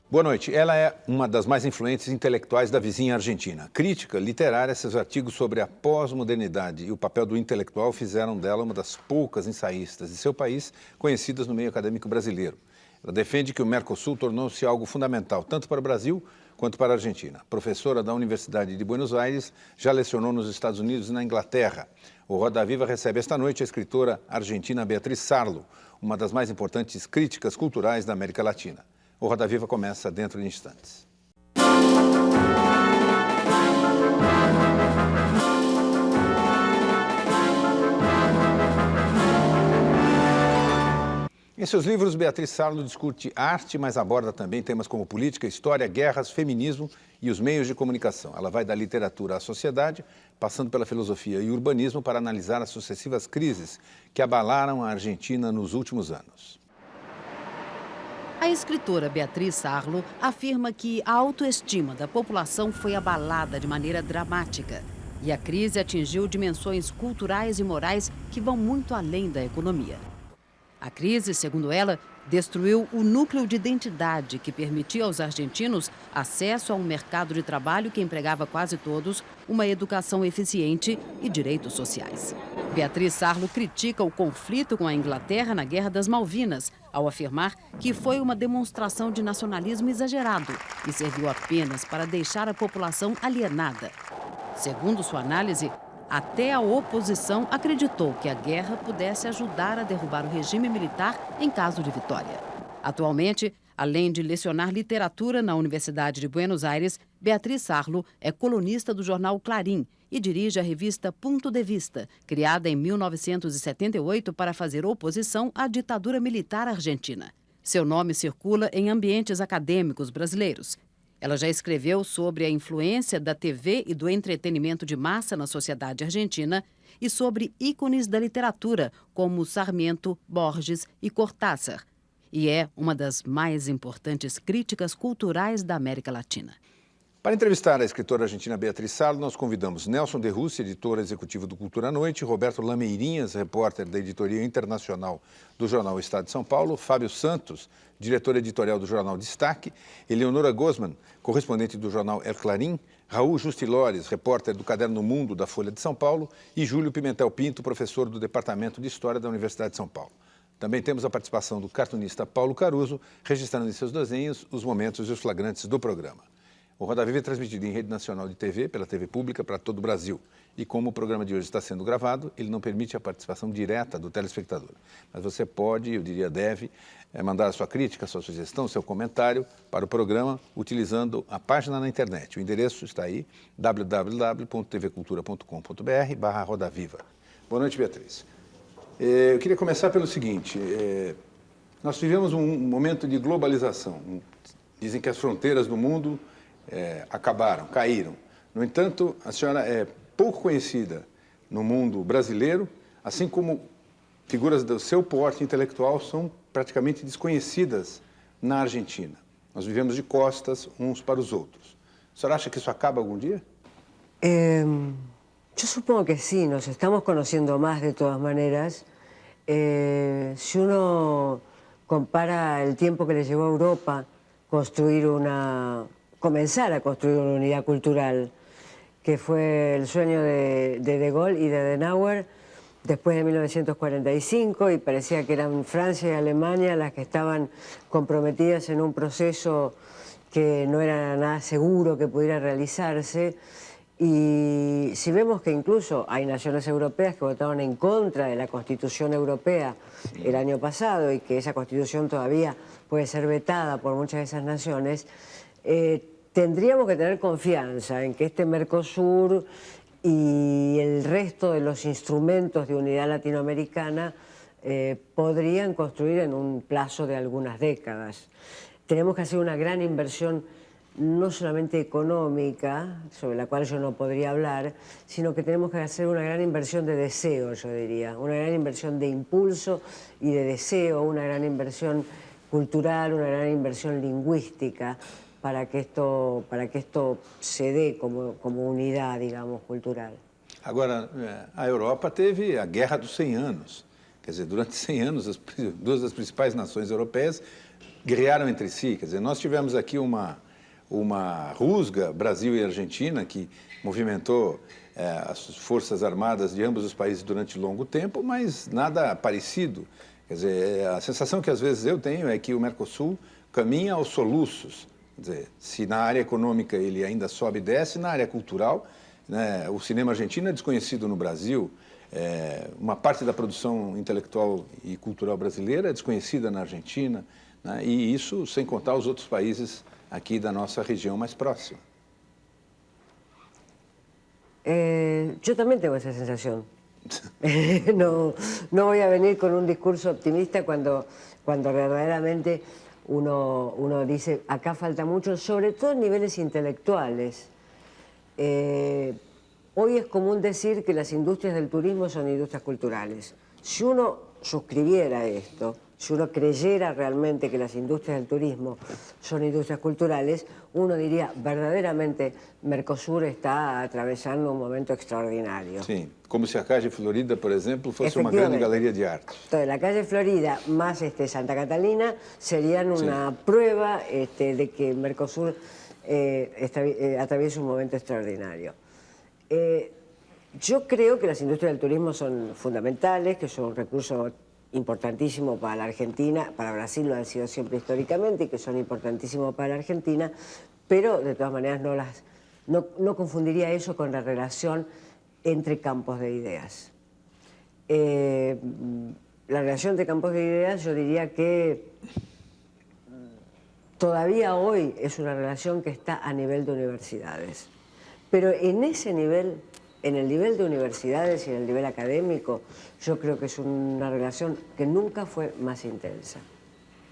Boa noite. Ela é uma das mais influentes intelectuais da vizinha Argentina. Crítica literária, seus artigos sobre a pós-modernidade e o papel do intelectual fizeram dela uma das poucas ensaístas de seu país conhecidas no meio acadêmico brasileiro. Ela defende que o Mercosul tornou-se algo fundamental tanto para o Brasil quanto para a Argentina. Professora da Universidade de Buenos Aires, já lecionou nos Estados Unidos e na Inglaterra. O Roda Viva recebe esta noite a escritora argentina Beatriz Sarlo, uma das mais importantes críticas culturais da América Latina. O Roda Viva começa dentro de instantes. Em seus livros, Beatriz Sarlo discute arte, mas aborda também temas como política, história, guerras, feminismo e os meios de comunicação. Ela vai da literatura à sociedade, passando pela filosofia e urbanismo para analisar as sucessivas crises que abalaram a Argentina nos últimos anos. A escritora Beatriz Sarlo afirma que a autoestima da população foi abalada de maneira dramática e a crise atingiu dimensões culturais e morais que vão muito além da economia. A crise, segundo ela, destruiu o núcleo de identidade que permitia aos argentinos acesso a um mercado de trabalho que empregava quase todos, uma educação eficiente e direitos sociais. Beatriz Sarlo critica o conflito com a Inglaterra na Guerra das Malvinas, ao afirmar que foi uma demonstração de nacionalismo exagerado e serviu apenas para deixar a população alienada. Segundo sua análise, até a oposição acreditou que a guerra pudesse ajudar a derrubar o regime militar em caso de vitória. Atualmente, além de lecionar literatura na Universidade de Buenos Aires, Beatriz Sarlo é colunista do jornal Clarim e dirige a revista Punto de Vista, criada em 1978 para fazer oposição à ditadura militar argentina. Seu nome circula em ambientes acadêmicos brasileiros. Ela já escreveu sobre a influência da TV e do entretenimento de massa na sociedade argentina e sobre ícones da literatura, como Sarmiento, Borges e Cortázar. E é uma das mais importantes críticas culturais da América Latina. Para entrevistar a escritora argentina Beatriz Sarlo, nós convidamos Nelson de Russi, editor executivo do Cultura à Noite, Roberto Lameirinhas, repórter da editoria internacional do jornal Estado de São Paulo, Fábio Santos, diretor editorial do jornal Destaque, Eleonora Gosman, correspondente do jornal El Clarim, Raul Justilores, repórter do Caderno Mundo da Folha de São Paulo e Júlio Pimentel Pinto, professor do Departamento de História da Universidade de São Paulo. Também temos a participação do cartunista Paulo Caruso, registrando em seus desenhos os momentos e os flagrantes do programa. O Roda Viva é transmitido em rede nacional de TV, pela TV Pública, para todo o Brasil. E como o programa de hoje está sendo gravado, ele não permite a participação direta do telespectador. Mas você pode, eu diria deve, mandar a sua crítica, a sua sugestão, seu comentário para o programa utilizando a página na internet. O endereço está aí, www.tvcultura.com.br/Roda Viva. Boa noite, Beatriz. Eu queria começar pelo seguinte, nós vivemos um momento de globalização. Dizem que as fronteiras do mundo acabaram, caíram. No entanto, a senhora é pouco conhecida no mundo brasileiro, assim como figuras do seu porte intelectual são praticamente desconhecidas na Argentina. Nós vivemos de costas uns para os outros. A senhora acha que isso acaba algum dia? Yo supongo que sí, nos estamos conociendo más de todas maneras. Si uno compara el tiempo que le llevó a Europa comenzar a construir una unidad cultural, que fue el sueño de Gaulle y de Adenauer después de 1945, y parecía que eran Francia y Alemania las que estaban comprometidas en un proceso que no era nada seguro que pudiera realizarse. Y si vemos que incluso hay naciones europeas que votaron en contra de la Constitución Europea el año pasado y que esa Constitución todavía puede ser vetada por muchas de esas naciones, tendríamos que tener confianza en que este Mercosur y el resto de los instrumentos de unidad latinoamericana podrían construir en un plazo de algunas décadas. Tenemos que hacer una gran inversión no solamente económica, sobre la cual yo no podría hablar, sino que tenemos que hacer una gran inversión de deseo, yo diría, una gran inversión de impulso y de deseo, una gran inversión cultural, una gran inversión lingüística para que esto se dé como unidad, digamos, cultural. Agora, a Europa teve a Guerra dos 100 Anos. Quer dizer, durante 100 anos, duas das principais nações europeias guerrearam entre si. Quer dizer, nós tivemos aqui uma rusga, Brasil e Argentina, que movimentou as forças armadas de ambos os países durante longo tempo, mas nada parecido. Quer dizer, a sensação que às vezes eu tenho é que o Mercosul caminha aos soluços. Quer dizer, se na área econômica ele ainda sobe e desce, na área cultural, né, o cinema argentino é desconhecido no Brasil, uma parte da produção intelectual e cultural brasileira é desconhecida na Argentina, né, e isso sem contar os outros países aqui da nossa região mais próxima. Yo también tengo esa sensación. No voy a venir con un discurso optimista cuando verdaderamente uno dice, acá falta mucho, sobre todo en niveles intelectuales. Hoy es común decir que las industrias del turismo son industrias culturales. Si uno suscribiera esto, si uno creyera realmente que las industrias del turismo son industrias culturales, uno diría, verdaderamente, Mercosur está atravesando un momento extraordinario. Sí, como si la calle Florida, por ejemplo, fuese una gran galería de arte. Entonces, la calle Florida más Santa Catalina serían una prueba de que Mercosur atraviesa un momento extraordinario. Yo creo que las industrias del turismo son fundamentales, que son un recurso importantísimo para la Argentina, para Brasil lo han sido siempre históricamente y que son importantísimos para la Argentina, pero de todas maneras no confundiría eso con la relación entre campos de ideas. La relación entre campos de ideas yo diría que todavía hoy es una relación que está a nivel de universidades, pero en ese nivel, en el nivel de universidades y en el nivel académico, yo creo que es una relación que nunca fue más intensa.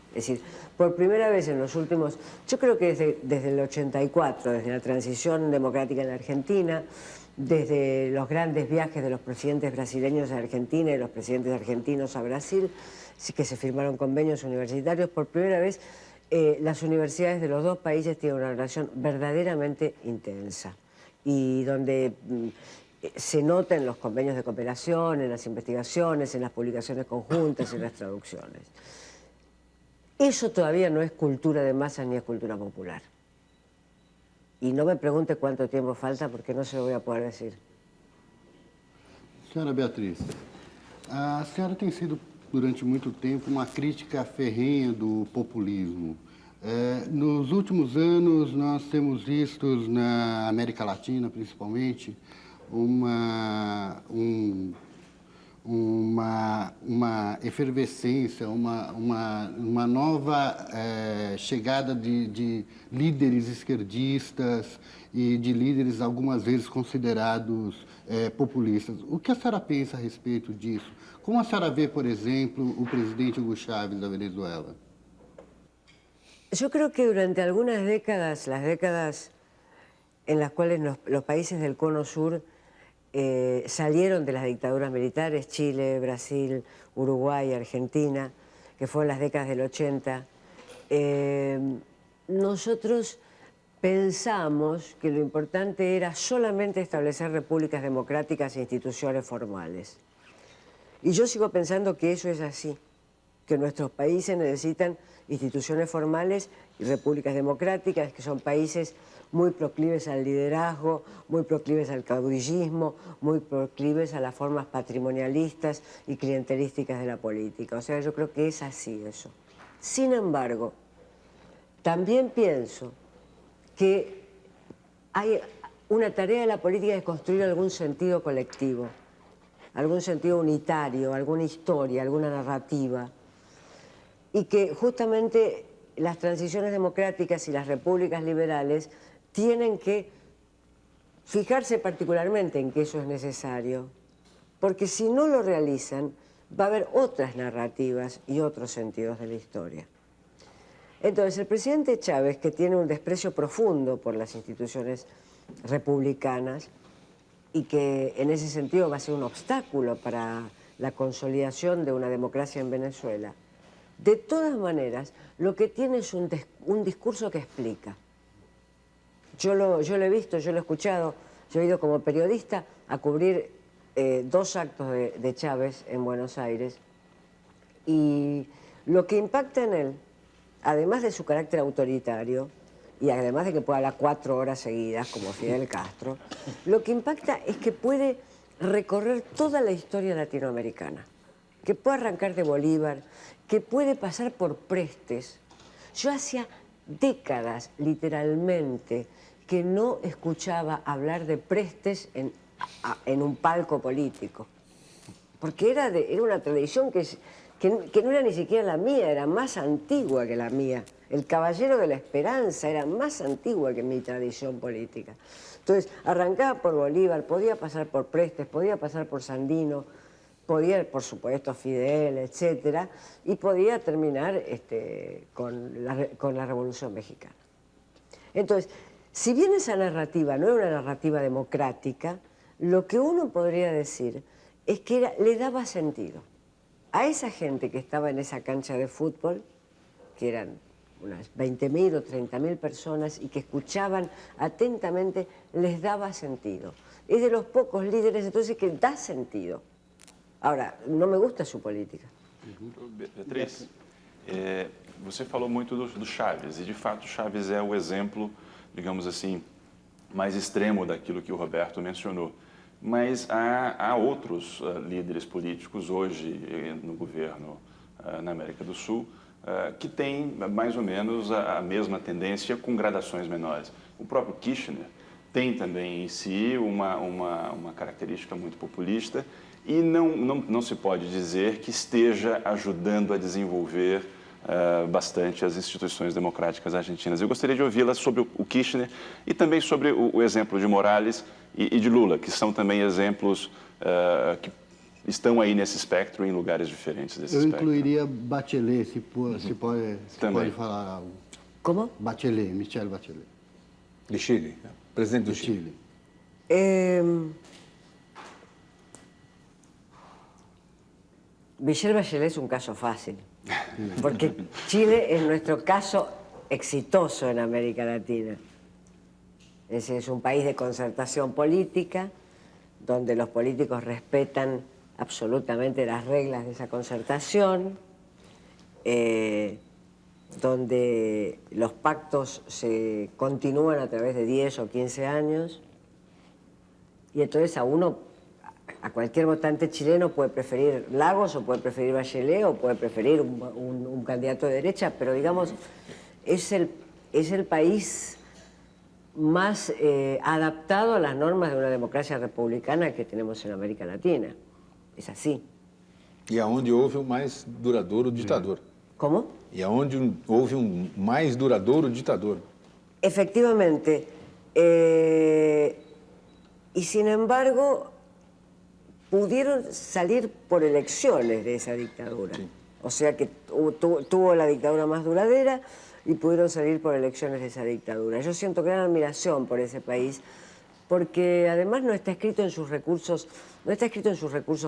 Es decir, por primera vez en los últimos, yo creo que desde el 84, desde la transición democrática en la Argentina, desde los grandes viajes de los presidentes brasileños a Argentina y los presidentes argentinos a Brasil, que se firmaron convenios universitarios, por primera vez las universidades de los dos países tienen una relación verdaderamente intensa y donde se nota en los convenios de cooperación, en las investigaciones, en las publicaciones conjuntas, en las traducciones. Eso todavía no es cultura de masas ni es cultura popular. Y no me pregunte cuánto tiempo falta porque no se lo voy a poder decir. Senhora Beatriz, a senhora tem sido durante muito tempo uma crítica ferrenha do populismo. Nos últimos anos nós temos visto na América Latina, principalmente, uma efervescência, uma nova chegada de líderes esquerdistas e de líderes algumas vezes considerados populistas. O que a senhora pensa a respeito disso? Como a senhora vê, por exemplo, o presidente Hugo Chávez da Venezuela? Yo creo que durante algunas décadas, las décadas en las cuales los países del Cono Sur salieron de las dictaduras militares, Chile, Brasil, Uruguay, Argentina, que fueron las décadas del 80, nosotros pensamos que lo importante era solamente establecer repúblicas democráticas e instituciones formales. Y yo sigo pensando que eso es así, que nuestros países necesitan instituciones formales y repúblicas democráticas, que son países muy proclives al liderazgo, muy proclives al caudillismo, muy proclives a las formas patrimonialistas y clientelísticas de la política. O sea, yo creo que es así eso. Sin embargo, también pienso que hay una tarea de la política de construir algún sentido colectivo, algún sentido unitario, alguna historia, alguna narrativa, y que justamente las transiciones democráticas y las repúblicas liberales tienen que fijarse particularmente en que eso es necesario, porque si no lo realizan, va a haber otras narrativas y otros sentidos de la historia. Entonces, el presidente Chávez, que tiene un desprecio profundo por las instituciones republicanas y que en ese sentido va a ser un obstáculo para la consolidación de una democracia en Venezuela, de todas maneras, lo que tiene es un discurso que explica. Yo lo he visto, yo lo he escuchado, yo he ido como periodista a cubrir 2 actos de Chávez en Buenos Aires y lo que impacta en él, además de su carácter autoritario, y además de que puede hablar 4 horas seguidas, como Fidel Castro, lo que impacta es que puede recorrer toda la historia latinoamericana, que puede arrancar de Bolívar, que puede pasar por Prestes. Yo hacía décadas, literalmente, que no escuchaba hablar de Prestes en un palco político, porque era una tradición que no era ni siquiera la mía, era más antigua que la mía. El Caballero de la Esperanza era más antigua que mi tradición política. Entonces, arrancaba por Bolívar, podía pasar por Prestes, podía pasar por Sandino, podía, por supuesto, Fidel, etcétera, y podía terminar con la Revolución Mexicana. Entonces, si bien esa narrativa no era una narrativa democrática, lo que uno podría decir es que le daba sentido. A esa gente que estaba en esa cancha de fútbol, que eran unas 20.000 o 30.000 personas y que escuchaban atentamente, les daba sentido. Es de los pocos líderes entonces que da sentido. Ahora, não me gusta sua política. Beatriz, você falou muito do Chaves, e de fato Chaves é o exemplo, digamos assim, mais extremo daquilo que o Roberto mencionou. Mas há outros líderes políticos hoje no governo na América do Sul que têm mais ou menos a mesma tendência com gradações menores. O próprio Kirchner tem também em si uma característica muito populista e não se pode dizer que esteja ajudando a desenvolver bastante as instituições democráticas argentinas. Eu gostaria de ouvi-la sobre o Kirchner e também sobre o exemplo de Morales e de Lula, que são também exemplos que estão aí nesse espectro em lugares diferentes desse espectro. Eu incluiria Bachelet, se pode falar algo. Como? Bachelet, Michelle Bachelet. De Chile, presidente do Chile. Michelle Bachelet es un caso fácil, porque Chile es nuestro caso exitoso en América Latina. Es un país de concertación política, donde los políticos respetan absolutamente las reglas de esa concertación, donde los pactos se continúan a través de 10 o 15 años, y entonces a cualquier votante chileno puede preferir Lagos o puede preferir Bachelet o puede preferir un candidato de derecha, pero digamos, es el país más adaptado a las normas de una democracia republicana que tenemos en América Latina. Es así. E aonde houve o mais duradouro ditador. ¿Cómo? E aonde houve mais duradouro ditador. Efectivamente. Y sin embargo, pudieron salir por elecciones de esa dictadura. Sí. O sea que tuvo la dictadura más duradera y pudieron salir por elecciones de esa dictadura. Yo siento gran admiración por ese país, porque además no está escrito en sus recursos,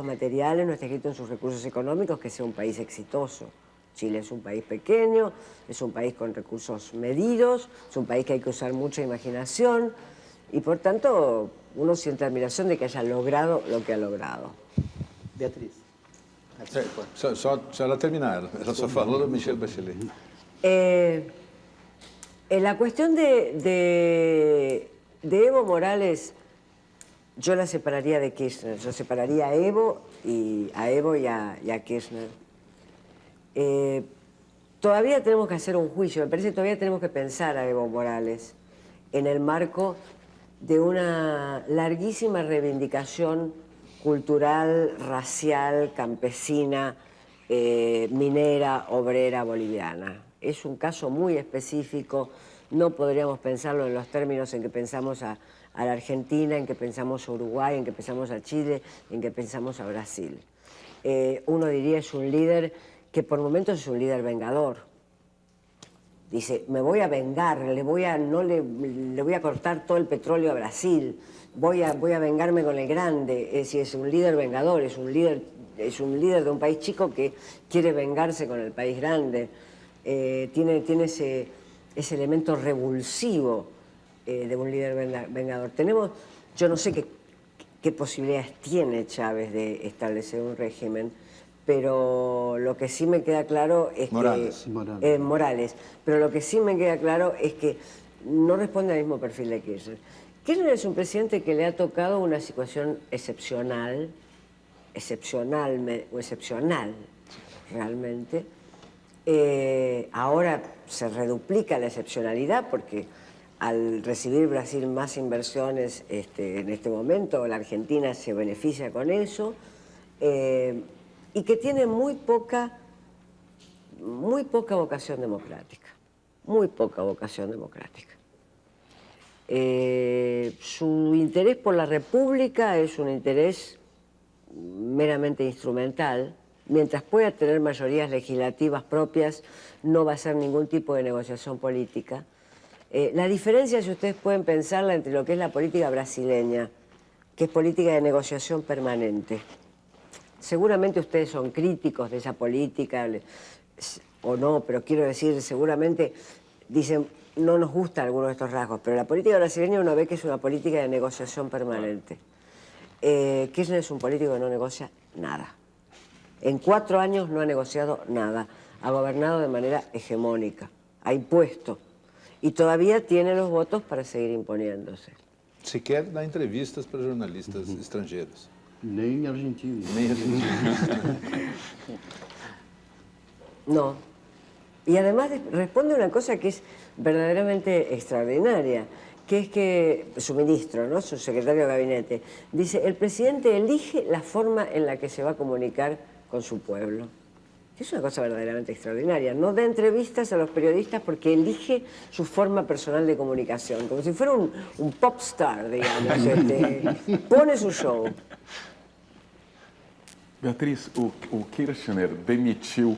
materiales, no está escrito en sus recursos económicos que sea un país exitoso. Chile es un país pequeño, es un país con recursos medidos, es un país que hay que usar mucha imaginación y por tanto uno siente admiración de que haya logrado lo que ha logrado. Beatriz. Só ela terminar, ela só falou da Michelle Bachelet. La cuestión de Evo Morales, yo la separaría de Kirchner. Yo separaría a Evo y a Kirchner. Todavía tenemos que hacer un juicio. Me parece que todavía tenemos que pensar a Evo Morales en el marco de una larguísima reivindicación cultural, racial, campesina, minera, obrera, boliviana. Es un caso muy específico, no podríamos pensarlo en los términos en que pensamos a la Argentina, en que pensamos a Uruguay, en que pensamos a Chile, en que pensamos a Brasil. Uno diría es un líder que por momentos es un líder vengador. Dice, me voy a vengar, le voy a cortar todo el petróleo a Brasil, voy a vengarme con el grande. Es un líder vengador, es un líder de un país chico que quiere vengarse con el país grande. Tiene ese elemento revulsivo de un líder vengador. Yo no sé qué posibilidades tiene Chávez de establecer un régimen, pero lo que sí me queda claro es Morales. que... Morales. Pero lo que sí me queda claro es que no responde al mismo perfil de Kirchner. Kirchner es un presidente que le ha tocado una situación excepcional realmente. Ahora se reduplica la excepcionalidad porque al recibir Brasil más inversiones en este momento, la Argentina se beneficia con eso, y que tiene muy poca vocación democrática, muy poca vocación democrática. Su interés por la República es un interés meramente instrumental. Mientras pueda tener mayorías legislativas propias, no va a hacer ningún tipo de negociación política. La diferencia, si ustedes pueden pensarla, entre lo que es la política brasileña, que es política de negociación permanente. Seguramente ustedes son críticos de esa política, o no, pero quiero decir, seguramente dicen, no nos gustan algunos de estos rasgos, pero la política brasileña uno ve que es una política de negociación permanente. Kirchner es un político que no negocia nada. En 4 años no ha negociado nada, ha gobernado de manera hegemónica, ha impuesto, y todavía tiene los votos para seguir imponiéndose. Sequer dá entrevistas para jornalistas estrangeiros. Nem argentino. Nem argentinos. No. Y además responde una cosa que es verdaderamente extraordinaria, que es que su ministro, ¿no?, su secretario de gabinete, dice, el presidente elige la forma en la que se va a comunicar con su pueblo. Es una cosa verdaderamente extraordinaria. No da entrevistas a los periodistas porque elige su forma personal de comunicación, como si fuera un pop star, digamos. Pone su show. Beatriz, o Kirchner demitiu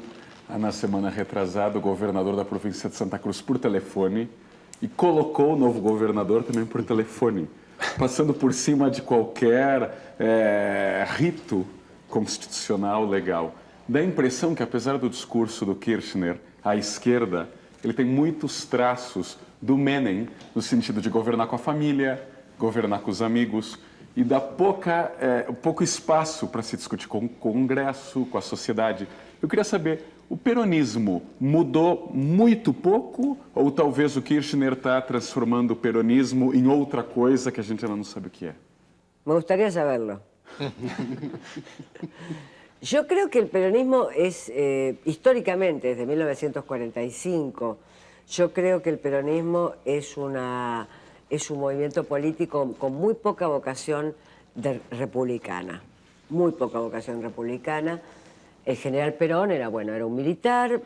na semana retrasada o governador da província de Santa Cruz por telefone e colocou o novo governador também por telefone, passando por cima de qualquer rito constitucional legal. Dá a impressão que, apesar do discurso do Kirchner à esquerda, ele tem muitos traços do Menem, no sentido de governar com a família, governar com os amigos, e dá pouco espaço para se discutir com o Congresso, com a sociedade. Eu queria saber, o peronismo mudou muito pouco ou talvez o Kirchner está transformando o peronismo em outra coisa que a gente ainda não sabe o que é? Me gustaría saberlo. Yo creo que el peronismo es, históricamente, desde 1945, yo creo que el peronismo es un movimiento político con muy poca vocación republicana, muy poca vocación republicana. El general Perón era un militar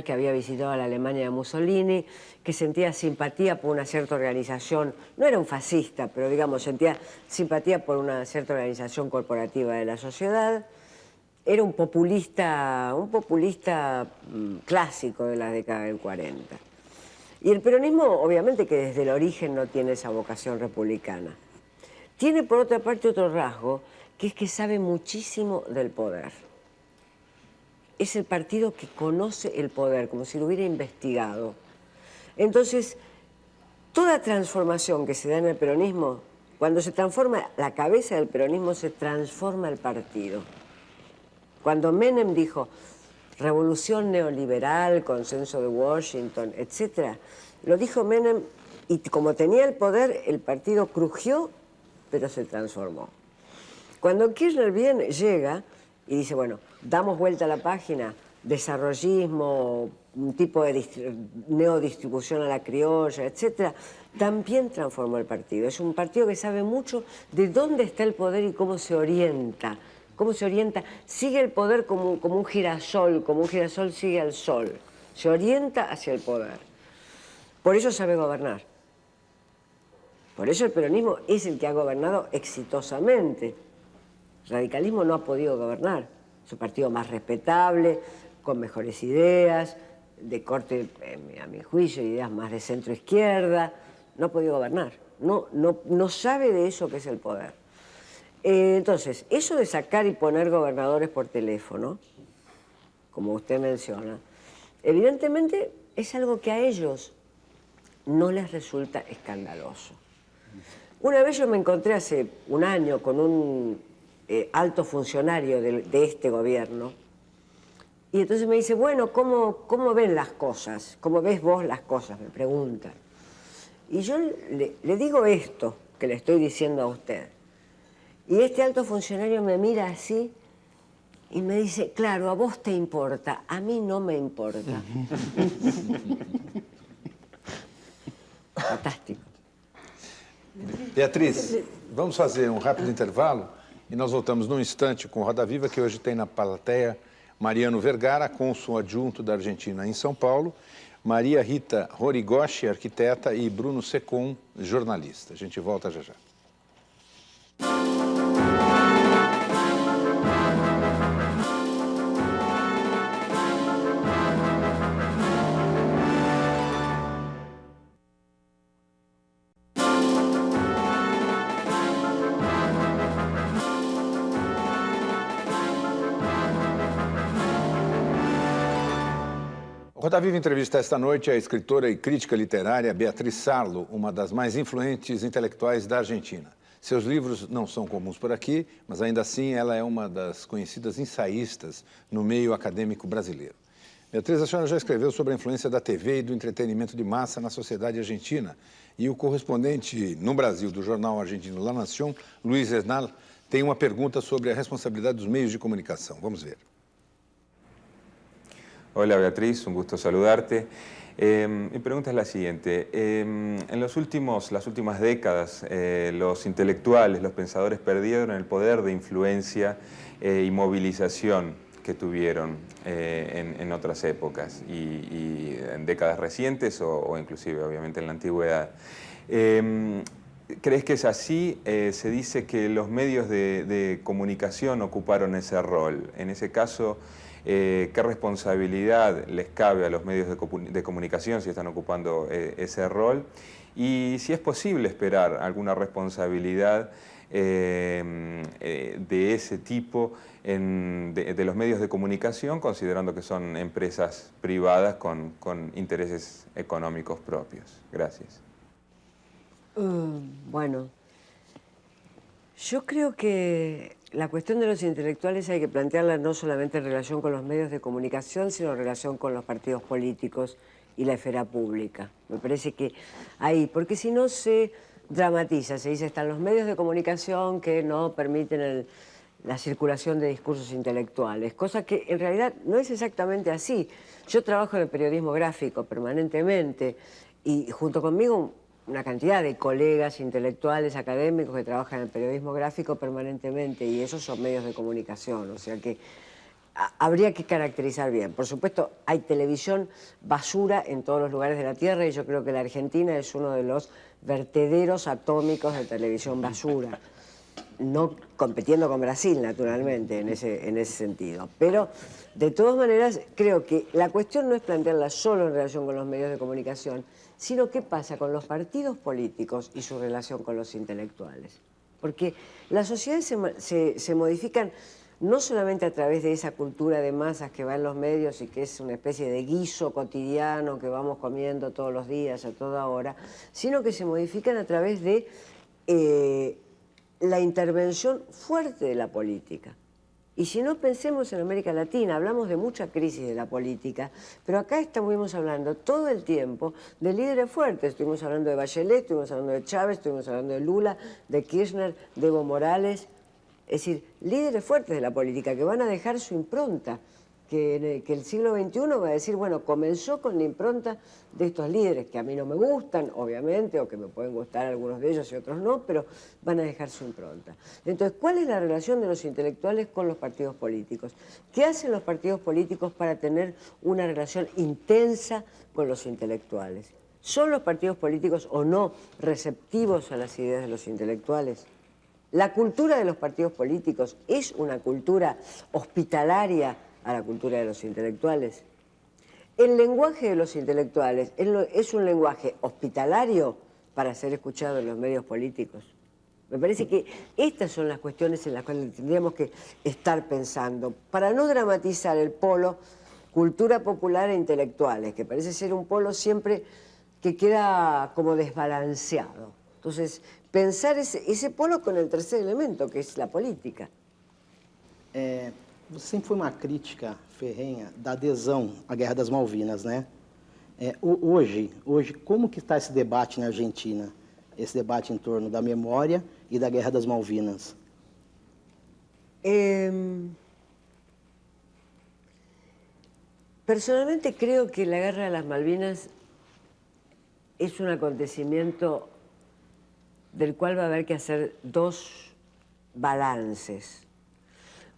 que había visitado a la Alemania de Mussolini, que sentía simpatía por una cierta organización, no era un fascista, pero digamos, sentía simpatía por una cierta organización corporativa de la sociedad. Era un populista clásico de la década del 40. Y el peronismo, obviamente que desde el origen no tiene esa vocación republicana. Tiene, por otra parte, otro rasgo, que es que sabe muchísimo del poder. Es el partido que conoce el poder, como si lo hubiera investigado. Entonces, toda transformación que se da en el peronismo, cuando se transforma la cabeza del peronismo, se transforma el partido. Cuando Menem dijo revolución neoliberal, consenso de Washington, etc., lo dijo Menem y como tenía el poder, el partido crujió, pero se transformó. Cuando Kirchner llega y dice, bueno, damos vuelta a la página, desarrollismo, un tipo de neodistribución a la criolla, etc., también transformó el partido. Es un partido que sabe mucho de dónde está el poder y cómo se orienta. ¿Cómo se orienta? Sigue el poder como un girasol sigue al sol. Se orienta hacia el poder. Por eso sabe gobernar. Por eso el peronismo es el que ha gobernado exitosamente. El radicalismo no ha podido gobernar. Es un partido más respetable, con mejores ideas, de corte, a mi juicio, ideas más de centro-izquierda. No ha podido gobernar. No sabe de eso que es el poder. Entonces, eso de sacar y poner gobernadores por teléfono, como usted menciona, evidentemente es algo que a ellos no les resulta escandaloso. Una vez yo me encontré hace un año con un alto funcionario de este gobierno. Y entonces me dice, bueno, ¿cómo ven las cosas? ¿Cómo ves vos las cosas? Me pregunta. Y yo le digo esto que le estoy diciendo a usted. Y este alto funcionario me mira así y me dice, claro, a vos te importa, a mí no me importa. Fantástico. Beatriz, vamos fazer um rápido intervalo e nós voltamos num instante com Roda Viva, que hoje tem na plateia Mariano Vergara, cônsul adjunto da Argentina em São Paulo, Maria Rita Horikoshi, arquiteta, e Bruno Secom, jornalista. A gente volta já já. Roda Viva entrevista esta noite a escritora e crítica literária Beatriz Sarlo, uma das mais influentes intelectuais da Argentina. Seus livros não são comuns por aqui, mas ainda assim ela é uma das conhecidas ensaístas no meio acadêmico brasileiro. Beatriz, a senhora já escreveu sobre a influência da TV e do entretenimento de massa na sociedade argentina. E o correspondente no Brasil do jornal argentino La Nación, Luiz Hernal, tem uma pergunta sobre a responsabilidade dos meios de comunicação. Vamos ver. Hola Beatriz, un gusto saludarte. Mi pregunta es la siguiente. En las últimas décadas, los intelectuales, los pensadores perdieron el poder de influencia y movilización que tuvieron en otras épocas y en décadas recientes o inclusive obviamente en la antigüedad. ¿Crees que es así? Se dice que los medios de comunicación ocuparon ese rol. En ese caso, ¿qué responsabilidad les cabe a los medios de comunicación si están ocupando ese rol? Y si es posible esperar alguna responsabilidad de ese tipo de los medios de comunicación, considerando que son empresas privadas con intereses económicos propios. Gracias. Bueno, yo creo que la cuestión de los intelectuales hay que plantearla no solamente en relación con los medios de comunicación, sino en relación con los partidos políticos y la esfera pública. Me parece que ahí, porque si no se dramatiza, se dice, están los medios de comunicación que no permiten la circulación de discursos intelectuales, cosa que en realidad no es exactamente así. Yo trabajo en el periodismo gráfico permanentemente y junto conmigo una cantidad de colegas intelectuales, académicos que trabajan en el periodismo gráfico permanentemente y esos son medios de comunicación, o sea que habría que caracterizar bien. Por supuesto, hay televisión basura en todos los lugares de la Tierra y yo creo que la Argentina es uno de los vertederos atómicos de televisión basura, no compitiendo con Brasil, naturalmente, en ese sentido. Pero, de todas maneras, creo que la cuestión no es plantearla solo en relación con los medios de comunicación, sino qué pasa con los partidos políticos y su relación con los intelectuales. Porque las sociedades se modifican no solamente a través de esa cultura de masas que va en los medios y que es una especie de guiso cotidiano que vamos comiendo todos los días, a toda hora, sino que se modifican a través de la intervención fuerte de la política. Y si no, pensemos en América Latina, hablamos de mucha crisis de la política, pero acá estuvimos hablando todo el tiempo de líderes fuertes. Estuvimos hablando de Bachelet, estuvimos hablando de Chávez, estuvimos hablando de Lula, de Kirchner, de Evo Morales. Es decir, líderes fuertes de la política que van a dejar su impronta, que el siglo XXI va a decir, bueno, comenzó con la impronta de estos líderes, que a mí no me gustan, obviamente, o que me pueden gustar algunos de ellos y otros no, pero van a dejar su impronta. Entonces, ¿cuál es la relación de los intelectuales con los partidos políticos? ¿Qué hacen los partidos políticos para tener una relación intensa con los intelectuales? ¿Son los partidos políticos o no receptivos a las ideas de los intelectuales? La cultura de los partidos políticos es una cultura hospitalaria a la cultura de los intelectuales. El lenguaje de los intelectuales es un lenguaje hospitalario para ser escuchado en los medios políticos. Me parece que estas son las cuestiones en las cuales tendríamos que estar pensando, para no dramatizar el polo cultura popular e intelectuales, que parece ser un polo siempre que queda como desbalanceado. Entonces, pensar ese polo con el tercer elemento, que es la política. Você sempre foi uma crítica ferrenha da adesão à Guerra das Malvinas, né? Hoje, como que está esse debate na Argentina? Esse debate em torno da memória e da Guerra das Malvinas? Personalmente creo que la Guerra de las Malvinas es un acontecimiento del cual va a haber que hacer dos balances.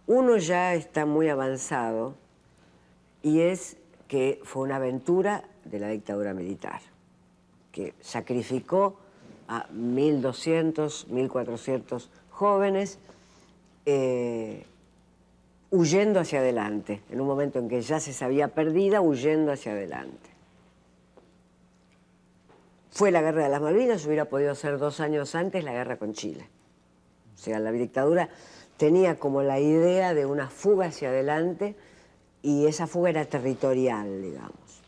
Uno ya está muy avanzado y es que fue una aventura de la dictadura militar, que sacrificó a 1.200, 1.400 jóvenes huyendo hacia adelante, en un momento en que ya se sabía perdida, huyendo hacia adelante. Fue la Guerra de las Malvinas, hubiera podido ser 2 años antes la guerra con Chile. O sea, la dictadura tenía como la idea de una fuga hacia adelante y esa fuga era territorial, digamos.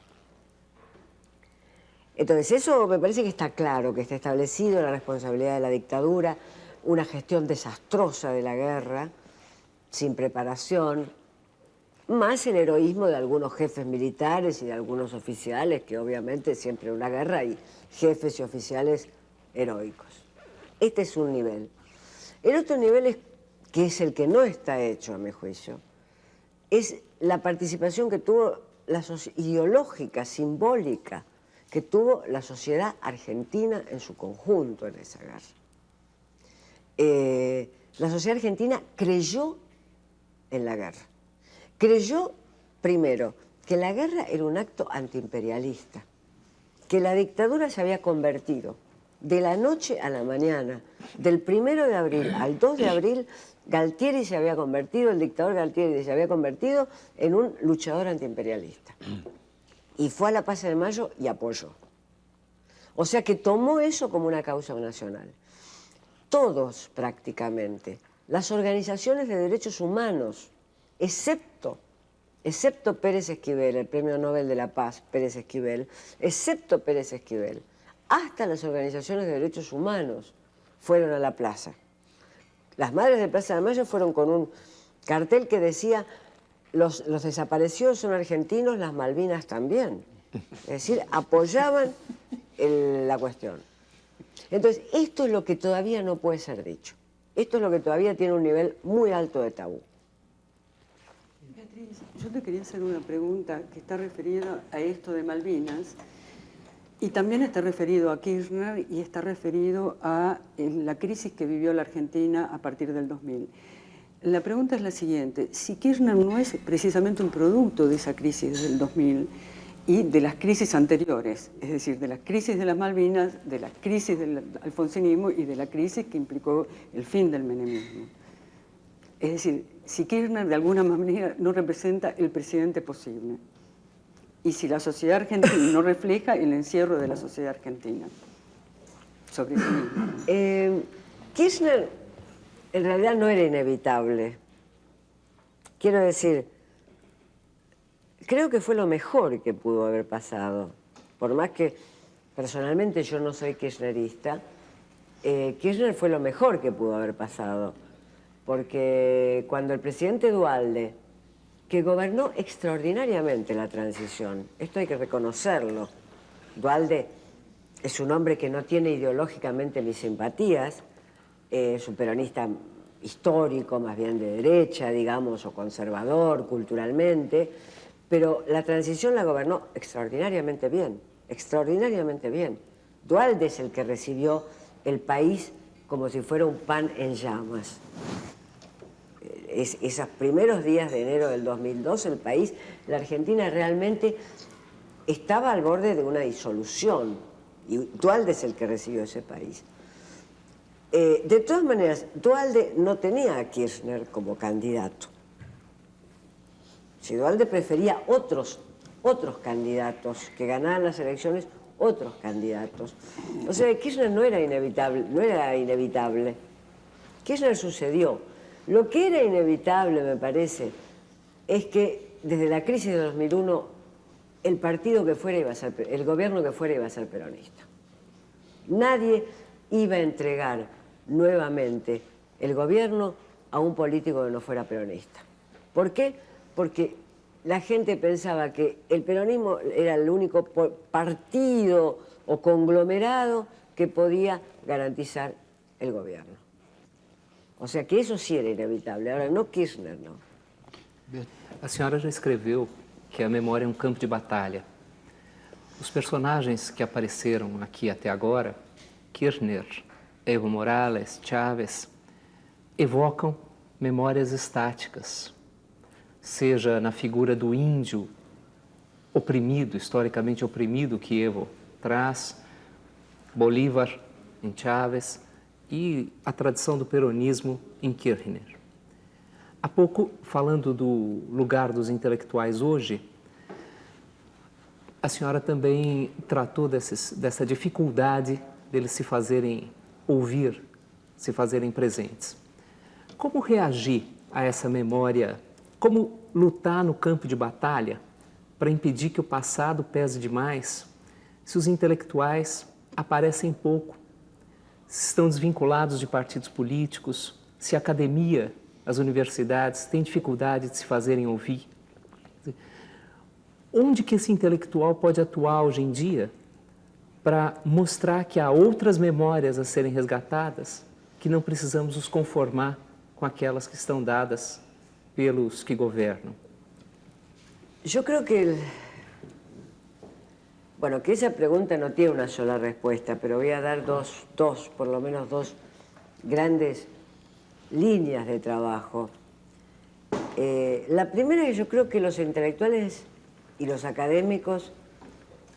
Entonces, eso me parece que está claro, que está establecido la responsabilidad de la dictadura, una gestión desastrosa de la guerra, sin preparación, más el heroísmo de algunos jefes militares y de algunos oficiales, que obviamente siempre en una guerra hay jefes y oficiales heroicos. Este es un nivel. El otro nivel, que es el que no está hecho, a mi juicio, es la participación que tuvo, ideológica, simbólica, que tuvo la sociedad argentina en su conjunto en esa guerra. La sociedad argentina creyó en la guerra. Creyó, primero, que la guerra era un acto antiimperialista, que la dictadura se había convertido de la noche a la mañana, del 1 de abril al 2 de abril, Galtieri se había convertido, el dictador Galtieri se había convertido en un luchador antiimperialista. Y fue a la Plaza de Mayo y apoyó. O sea que tomó eso como una causa nacional. Todos, prácticamente, las organizaciones de derechos humanos, excepto Pérez Esquivel, el Premio Nobel de la Paz, Pérez Esquivel, excepto Pérez Esquivel, hasta las organizaciones de derechos humanos fueron a la plaza. Las madres de Plaza de Mayo fueron con un cartel que decía: los desaparecidos son argentinos, las Malvinas también. Es decir, apoyaban la cuestión. Entonces, esto es lo que todavía no puede ser dicho. Esto es lo que todavía tiene un nivel muy alto de tabú. Beatriz, yo te quería hacer una pregunta que está referida a esto de Malvinas y también está referido a Kirchner y está referido a la crisis que vivió la Argentina a partir del 2000. La pregunta es la siguiente: si Kirchner no es precisamente un producto de esa crisis del 2000 y de las crisis anteriores, es decir, de la crisis de las Malvinas, de la crisis del alfonsinismo y de la crisis que implicó el fin del menemismo. Es decir, si Kirchner de alguna manera no representa el presidente posible y si la sociedad argentina no refleja el encierro de la sociedad argentina sobre sí misma. Kirchner en realidad no era inevitable. Quiero decir, creo que fue lo mejor que pudo haber pasado. Por más que personalmente yo no soy kirchnerista, Kirchner fue lo mejor que pudo haber pasado. Porque cuando el presidente Duhalde, que gobernó extraordinariamente la transición, esto hay que reconocerlo, Duhalde es un hombre que no tiene ideológicamente mis simpatías, es un peronista histórico, más bien de derecha, digamos, o conservador culturalmente, pero la transición la gobernó extraordinariamente bien, extraordinariamente bien. Duhalde es el que recibió el país como si fuera un pan en llamas. Esos primeros días de enero del 2002, el país, la Argentina realmente estaba al borde de una disolución, y Duhalde es el que recibió ese país. De todas maneras, Duhalde no tenía a Kirchner como candidato. Si Duhalde prefería otros candidatos que ganaran las elecciones, otros candidatos. O sea, Kirchner no era inevitable. Kirchner sucedió. Lo que era inevitable, me parece, es que desde la crisis de 2001 el partido que fuera iba a ser, el gobierno que fuera iba a ser peronista. Nadie iba a entregar nuevamente el gobierno a un político que no fuera peronista. ¿Por qué? Porque la gente pensaba que el peronismo era el único partido o conglomerado que podía garantizar el gobierno. O sea que eso sí era inevitable. Ahora, no Kirchner, no. A senhora já escreveu que a memória é um campo de batalha. Os personagens que apareceram aqui até agora, Kirchner, Evo Morales, Chávez, evocam memórias estáticas, seja na figura do índio oprimido, historicamente oprimido, que Evo traz, Bolívar em Chávez e a tradição do peronismo em Kirchner. Há pouco, falando do lugar dos intelectuais hoje, a senhora também tratou dessa dificuldade deles se fazerem ouvir, se fazerem presentes. Como reagir a essa memória? Como lutar no campo de batalha para impedir que o passado pese demais se os intelectuais aparecem pouco, se estão desvinculados de partidos políticos, se a academia, as universidades têm dificuldade de se fazerem ouvir? Onde que esse intelectual pode atuar hoje em dia para mostrar que há outras memórias a serem resgatadas, que não precisamos nos conformar com aquelas que estão dadas pelos que gobernam? Yo creo que que esa pregunta no tiene una sola respuesta, pero voy a dar por lo menos dos grandes líneas de trabajo. La primera es que yo creo que los intelectuales y los académicos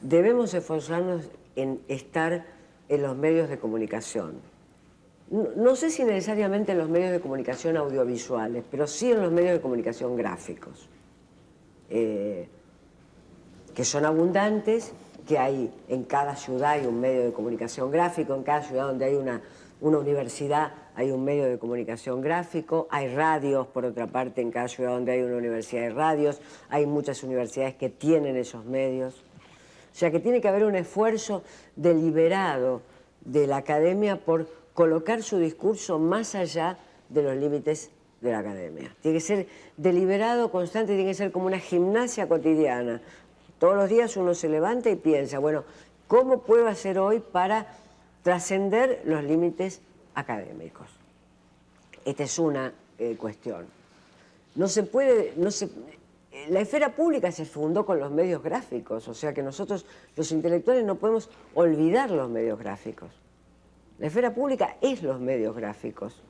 debemos esforzarnos en estar en los medios de comunicación. No sé si necesariamente en los medios de comunicación audiovisuales, pero sí en los medios de comunicación gráficos, que son abundantes, que hay en cada ciudad hay un medio de comunicación gráfico, en cada ciudad donde hay una universidad hay un medio de comunicación gráfico, hay radios, por otra parte, en cada ciudad donde hay una universidad hay radios, hay muchas universidades que tienen esos medios. O sea que tiene que haber un esfuerzo deliberado de la academia por colocar su discurso más allá de los límites de la academia. Tiene que ser deliberado, constante, tiene que ser como una gimnasia cotidiana. Todos los días uno se levanta y piensa, bueno, ¿cómo puedo hacer hoy para trascender los límites académicos? Esta es una cuestión. La esfera pública se fundó con los medios gráficos, o sea que nosotros, los intelectuales, no podemos olvidar los medios gráficos. La esfera pública es los medios gráficos,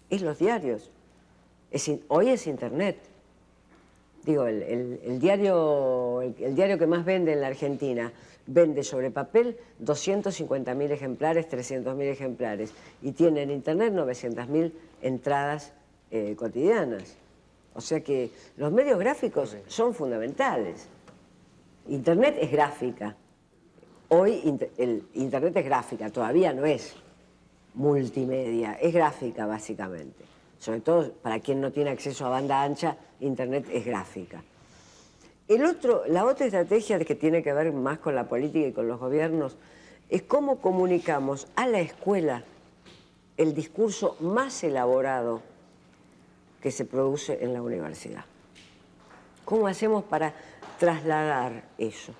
es los diarios. Hoy es Internet. Digo, el diario que más vende en la Argentina vende sobre papel 250.000 ejemplares, 300.000 ejemplares, y tiene en Internet 900.000 entradas cotidianas. O sea que los medios gráficos son fundamentales. Internet es gráfica. Hoy el Internet es gráfica, todavía no es multimedia, es gráfica básicamente. Sobre todo para quien no tiene acceso a banda ancha, Internet es gráfica. La otra estrategia que tiene que ver más con la política y con los gobiernos es cómo comunicamos a la escuela el discurso más elaborado que se produce en la universidad. ¿Cómo hacemos para trasladar eso?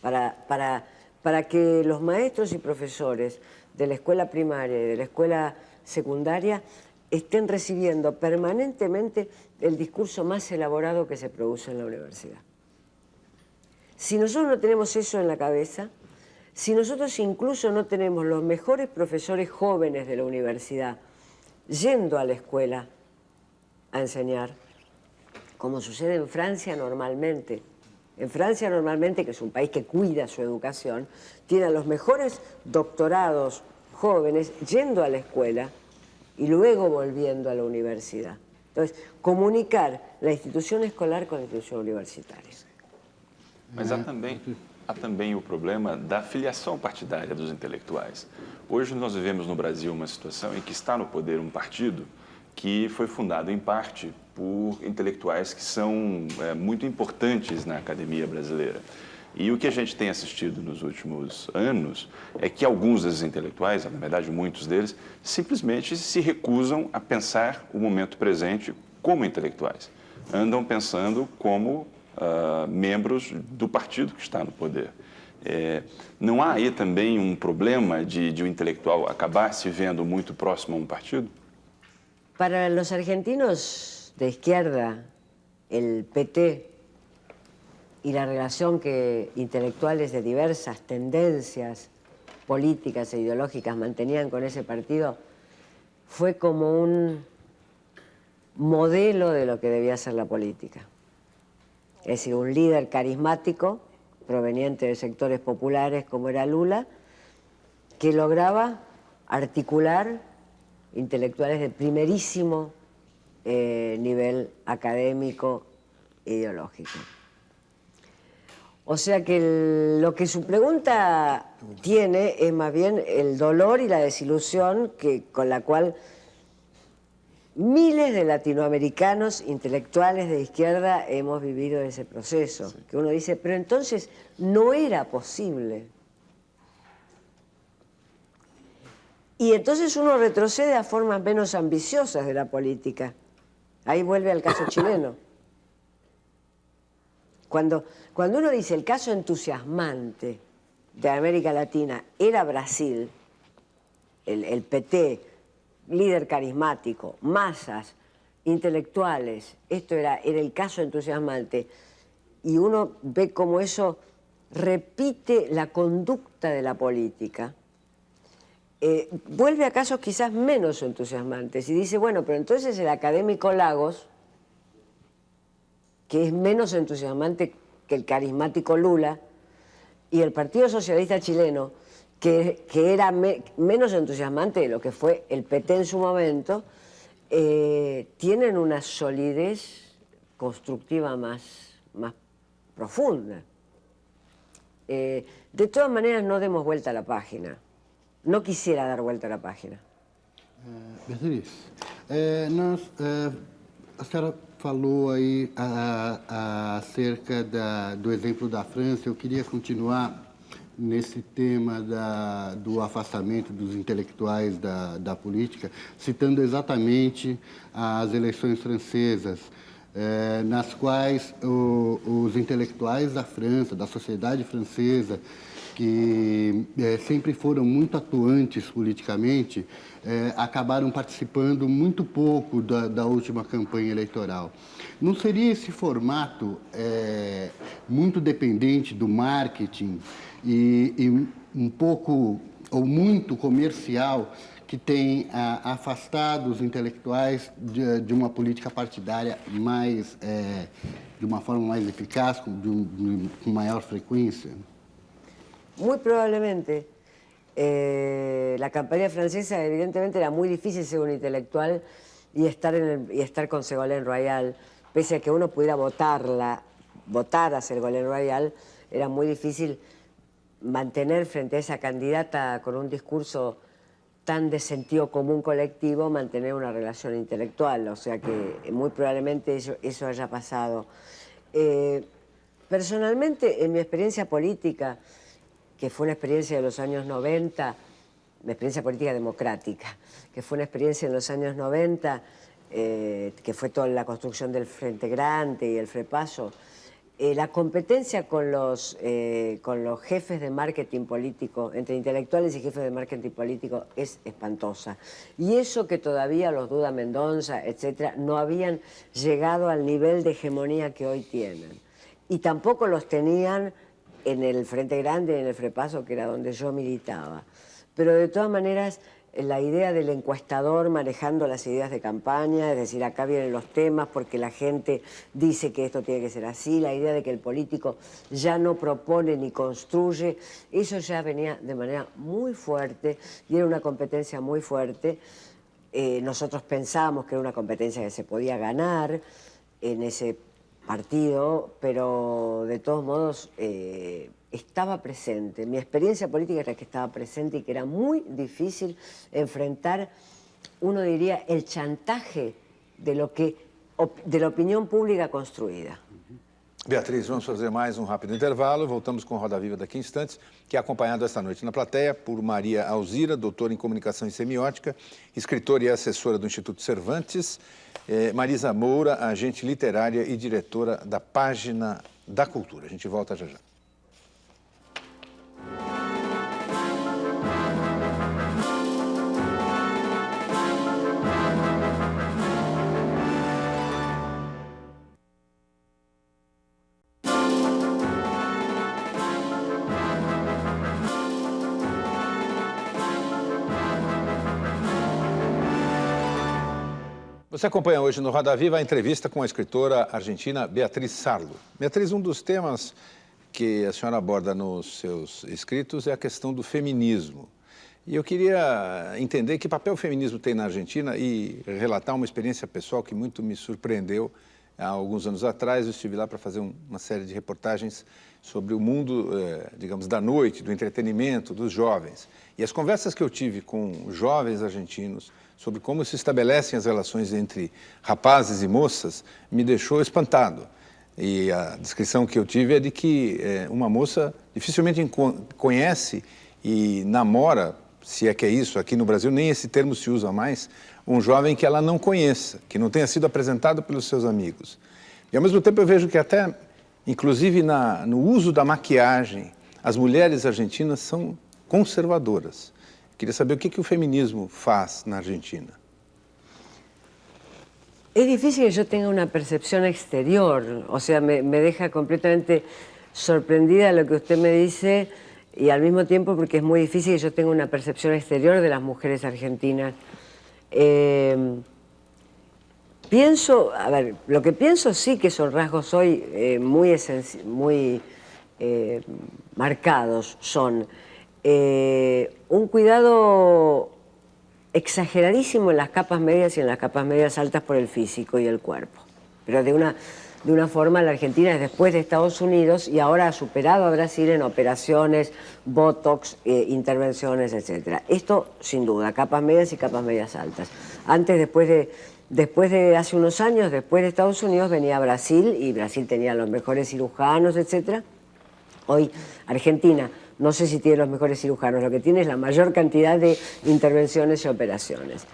Para que los maestros y profesores de la escuela primaria y de la escuela secundaria estén recibiendo permanentemente el discurso más elaborado que se produce en la universidad. Si nosotros no tenemos eso en la cabeza, si nosotros incluso no tenemos los mejores profesores jóvenes de la universidad yendo a la escuela a enseñar, como sucede en Francia normalmente. En Francia normalmente, que es un país que cuida su educación, tiene a los mejores doctorados jóvenes yendo a la escuela y luego volviendo a la universidad. Entonces, comunicar la institución escolar con la institución universitaria. Mas há também o problema da filiação partidária dos intelectuais. Hoje nós vivemos no Brasil uma situação em que está no poder um partido que foi fundado em parte por intelectuais que são muito importantes na academia brasileira. E o que a gente tem assistido nos últimos anos é que alguns desses intelectuais, na verdade muitos deles, simplesmente se recusam a pensar o momento presente como intelectuais. Andam pensando como membros do partido que está no poder. Não há aí também um problema de um intelectual acabar se vendo muito próximo a um partido? Para los argentinos de izquierda, el PT y la relación que intelectuales de diversas tendencias políticas e ideológicas mantenían con ese partido fue como un modelo de lo que debía ser la política. Es decir, un líder carismático proveniente de sectores populares como era Lula, que lograba articular intelectuales de primerísimo nivel académico e ideológico. O sea que lo que su pregunta tiene es más bien el dolor y la desilusión con la cual miles de latinoamericanos intelectuales de izquierda hemos vivido ese proceso. Sí. Que uno dice, pero entonces no era posible. Y entonces uno retrocede a formas menos ambiciosas de la política. Ahí vuelve al caso chileno. Cuando uno dice el caso entusiasmante de América Latina era Brasil, el PT, líder carismático, masas, intelectuales, esto era el caso entusiasmante, y uno ve cómo eso repite la conducta de la política, vuelve a casos quizás menos entusiasmantes y dice, bueno, pero entonces el académico Lagos, que es menos entusiasmante que el carismático Lula, y el Partido Socialista Chileno, que era menos entusiasmante de lo que fue el PT en su momento, tienen una solidez constructiva más profunda. De todas maneras, no demos vuelta a la página. No quisiera dar vuelta a la página. Beatriz, a senhora falou aí acerca do exemplo da França. Eu queria continuar nesse tema do afastamento dos intelectuais da política, citando exatamente as eleições francesas, nas quais os intelectuais da França, da sociedade francesa, que sempre foram muito atuantes politicamente, acabaram participando muito pouco da última campanha eleitoral. Não seria esse formato muito dependente do marketing e um pouco ou muito comercial que tem afastado os intelectuais de uma política partidária mais, de uma forma mais eficaz, com maior frequência? Muy probablemente. La campaña francesa evidentemente era muy difícil ser un intelectual y estar con Ségolène Royal, pese a que uno pudiera votar a Ségolène Royal, era muy difícil mantener frente a esa candidata con un discurso tan de sentido común colectivo, mantener una relación intelectual, o sea que muy probablemente eso haya pasado. Personalmente, en mi experiencia política, que fue una experiencia de los años 90, una experiencia política democrática, que fue una experiencia en los años 90, que fue toda la construcción del Frente Grande y el Frepaso, la competencia con los jefes de marketing político, entre intelectuales y jefes de marketing político, es espantosa. Y eso que todavía los Duda Mendoza, etcétera, no habían llegado al nivel de hegemonía que hoy tienen. Y tampoco los tenían en el Frente Grande y en el Frepaso, que era donde yo militaba. Pero de todas maneras, la idea del encuestador manejando las ideas de campaña, es decir, acá vienen los temas porque la gente dice que esto tiene que ser así, la idea de que el político ya no propone ni construye, eso ya venía de manera muy fuerte y era una competencia muy fuerte. Nosotros pensábamos que era una competencia que se podía ganar en ese partido, pero de todos modos estaba presente. Mi experiencia política era que estaba presente y que era muy difícil enfrentar, uno diría, el chantaje de la opinión pública construida. Beatriz, vamos fazer mais um rápido intervalo. Voltamos com Roda Viva daqui a instantes, que é acompanhado esta noite na plateia por Maria Alzira, doutora em Comunicação e Semiótica, escritora e assessora do Instituto Cervantes, Marisa Moura, agente literária e diretora da Página da Cultura. A gente volta já já. Você acompanha hoje no Roda Viva a entrevista com a escritora argentina Beatriz Sarlo. Beatriz, um dos temas que a senhora aborda nos seus escritos é a questão do feminismo. E eu queria entender que papel o feminismo tem na Argentina e relatar uma experiência pessoal que muito me surpreendeu. Há alguns anos atrás eu estive lá para fazer uma série de reportagens sobre o mundo, digamos, da noite, do entretenimento, dos jovens. E as conversas que eu tive com jovens argentinos sobre como se estabelecem as relações entre rapazes e moças me deixou espantado. E a descrição que eu tive é de que uma moça dificilmente conhece e namora, se é que é isso, aqui no Brasil nem esse termo se usa mais, um jovem que ela não conheça, que não tenha sido apresentado pelos seus amigos. E ao mesmo tempo eu vejo que até, inclusive no uso da maquiagem, as mulheres argentinas são conservadoras. Queria saber o que o feminismo faz na Argentina. Es difícil que yo tenga una percepción exterior, o sea, me deja completamente sorprendida lo que usted me dice y al mismo tiempo porque es muy difícil que yo tenga una percepción exterior de las mujeres argentinas. Pienso, a ver, lo que pienso sí que son rasgos hoy muy marcados, son un cuidado exageradísimo en las capas medias y en las capas medias altas por el físico y el cuerpo. Pero de una forma, la Argentina es después de Estados Unidos y ahora ha superado a Brasil en operaciones, botox, intervenciones, etc. Esto, sin duda, capas medias y capas medias altas. Antes, después de hace unos años, después de Estados Unidos, venía Brasil y Brasil tenía los mejores cirujanos, etc. Hoy, Argentina, no sé si tiene los mejores cirujanos, lo que tiene es la mayor cantidad de intervenciones y operaciones.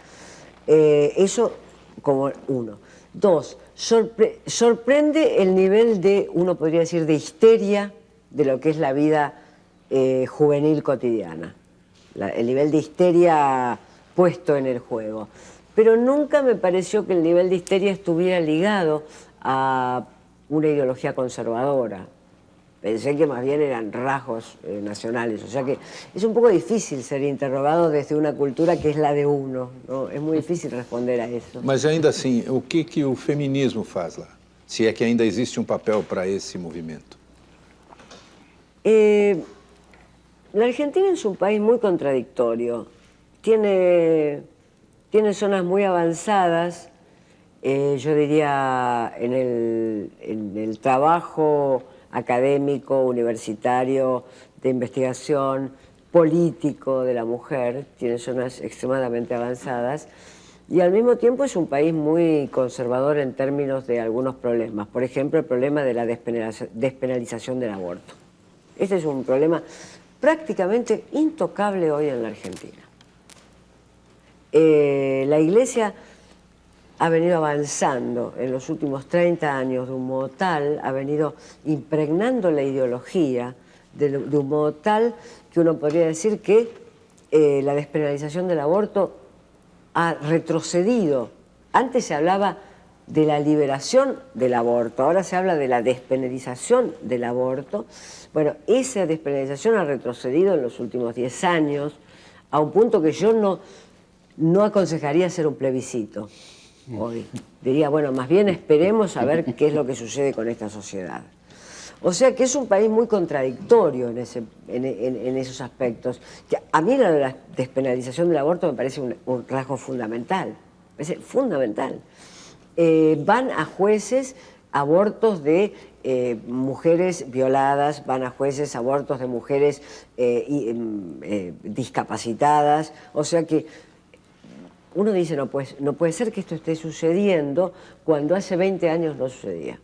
Eso como uno. Dos, sorprende el nivel de, uno podría decir, de histeria de lo que es la vida juvenil cotidiana. El nivel de histeria puesto en el juego. Pero nunca me pareció que el nivel de histeria estuviera ligado a una ideología conservadora. Pensé que más bien eran rasgos nacionales, o sea que es un poco difícil ser interrogado desde una cultura que es la de uno, ¿no? Es muy difícil responder a eso. Mas ainda assim, o que o feminismo faz lá? Se é que ainda existe papel para esse movimento. La Argentina es un país muy contradictorio. Tiene zonas muy avanzadas, yo diría en el trabajo académico, universitario, de investigación, político de la mujer, tiene zonas extremadamente avanzadas, y al mismo tiempo es un país muy conservador en términos de algunos problemas. Por ejemplo, el problema de la despenalización del aborto. Este es un problema prácticamente intocable hoy en la Argentina. La Iglesia ha venido avanzando en los últimos 30 años de un modo tal, ha venido impregnando la ideología de un modo tal que uno podría decir que la despenalización del aborto ha retrocedido. Antes se hablaba de la liberación del aborto, ahora se habla de la despenalización del aborto. Bueno, esa despenalización ha retrocedido en los últimos 10 años a un punto que yo no aconsejaría hacer un plebiscito hoy. Diría, bueno, más bien esperemos a ver qué es lo que sucede con esta sociedad. O sea que es un país muy contradictorio en esos aspectos. Que a mí la despenalización del aborto me parece un rasgo fundamental. Me parece fundamental. Van a jueces abortos de mujeres violadas, van a jueces abortos de mujeres discapacitadas. O sea que uno dice, no puede ser que esto esté sucediendo cuando hace 20 años no sucedía.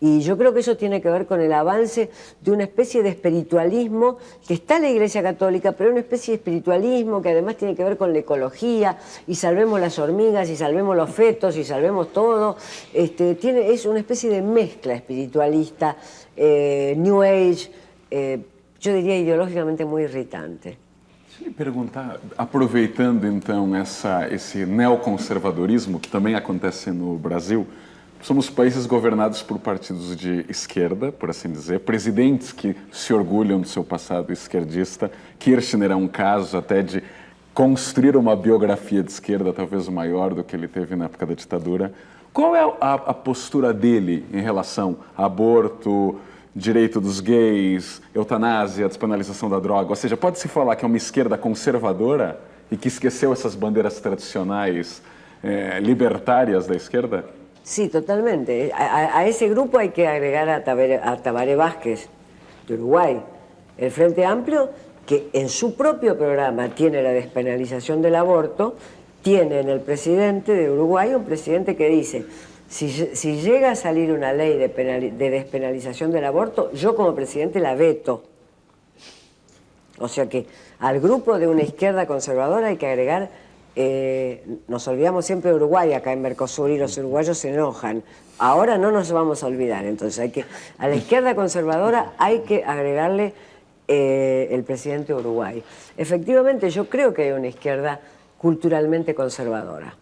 Y yo creo que eso tiene que ver con el avance de una especie de espiritualismo que está en la Iglesia Católica, pero una especie de espiritualismo que además tiene que ver con la ecología, y salvemos las hormigas, y salvemos los fetos, y salvemos todo. Es una especie de mezcla espiritualista, New Age, yo diria ideologicamente muito irritante. Deixa eu lhe perguntar, aproveitando então esse neoconservadorismo que também acontece no Brasil, somos países governados por partidos de esquerda, por assim dizer, presidentes que se orgulham do seu passado esquerdista. Kirchner é um caso até de construir uma biografia de esquerda talvez maior do que ele teve na época da ditadura. Qual é a postura dele em relação a aborto, direito dos gays, eutanásia, despenalização da droga? Ou seja, pode-se falar que é uma esquerda conservadora e que esqueceu essas bandeiras tradicionais libertárias da esquerda? Sí, totalmente. A ese grupo hay que agregar a Tabaré Vázquez, de Uruguay. El Frente Amplio, que en su propio programa tiene la despenalización del aborto, tiene en el presidente de Uruguay un presidente que dice, si llega a salir una ley de despenalización del aborto, yo como presidente la veto. O sea que al grupo de una izquierda conservadora hay que agregar, nos olvidamos siempre de Uruguay acá en Mercosur y los uruguayos se enojan. Ahora no nos vamos a olvidar, entonces a la izquierda conservadora hay que agregarle el presidente de Uruguay. Efectivamente, yo creo que hay una izquierda culturalmente conservadora.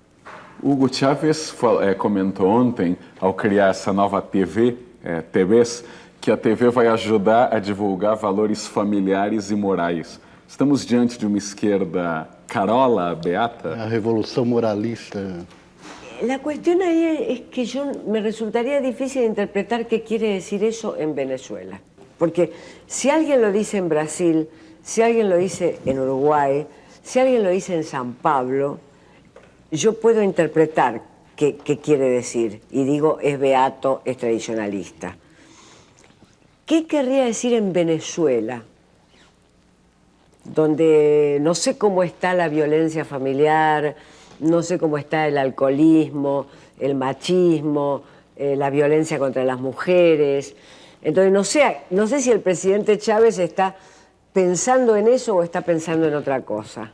Hugo Chávez comentou ontem, ao criar essa nova TV, TVs, que a TV vai ajudar a divulgar valores familiares e morais. Estamos diante de uma esquerda carola, beata? A revolução moralista. La cuestión ahí es que me resultaría difícil interpretar qué quiere decir eso en Venezuela. Porque si alguien lo dice en Brasil, si alguien lo dice en Uruguay, si alguien lo dice en San Pablo, yo puedo interpretar qué quiere decir. Y digo, es beato, es tradicionalista. ¿Qué querría decir en Venezuela? Donde no sé cómo está la violencia familiar, no sé cómo está el alcoholismo, el machismo, la violencia contra las mujeres. Entonces no sé si el presidente Chávez está pensando en eso o está pensando en otra cosa.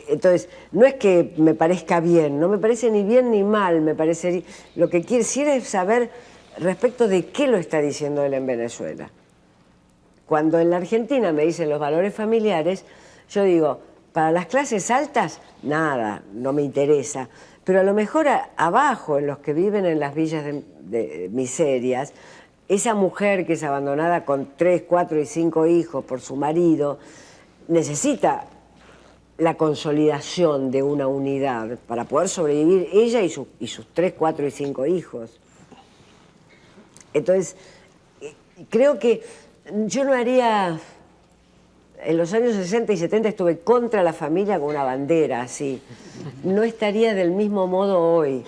Entonces, no es que me parezca bien, no me parece ni bien ni mal, me parece, lo que quiere es saber respecto de qué lo está diciendo él en Venezuela. Cuando en la Argentina me dicen los valores familiares, yo digo, para las clases altas, nada, no me interesa. Pero a lo mejor abajo, en los que viven en las villas de miserias, esa mujer que es abandonada con 3, 4 y 5 hijos por su marido, necesita la consolidación de una unidad para poder sobrevivir ella y sus 3, 4 y 5 hijos. Entonces, creo que yo no haría... En los años 60 y 70 estuve contra la familia con una bandera así. No estaría del mismo modo hoy.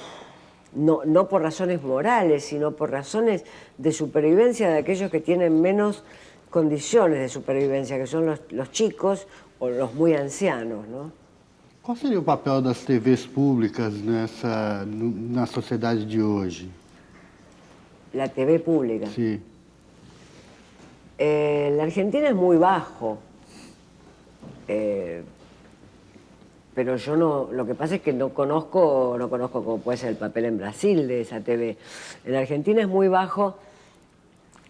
No por razones morales, sino por razones de supervivencia de aquellos que tienen menos condiciones de supervivencia, que son los chicos o los muy ancianos, ¿no? Qual seria o papel das TVs públicas na sociedade de hoje? La TV pública. Sí. La Argentina es muy bajo. Pero yo no, lo que pasa es que no conozco cómo puede ser el papel en Brasil de esa TV. En Argentina es muy bajo.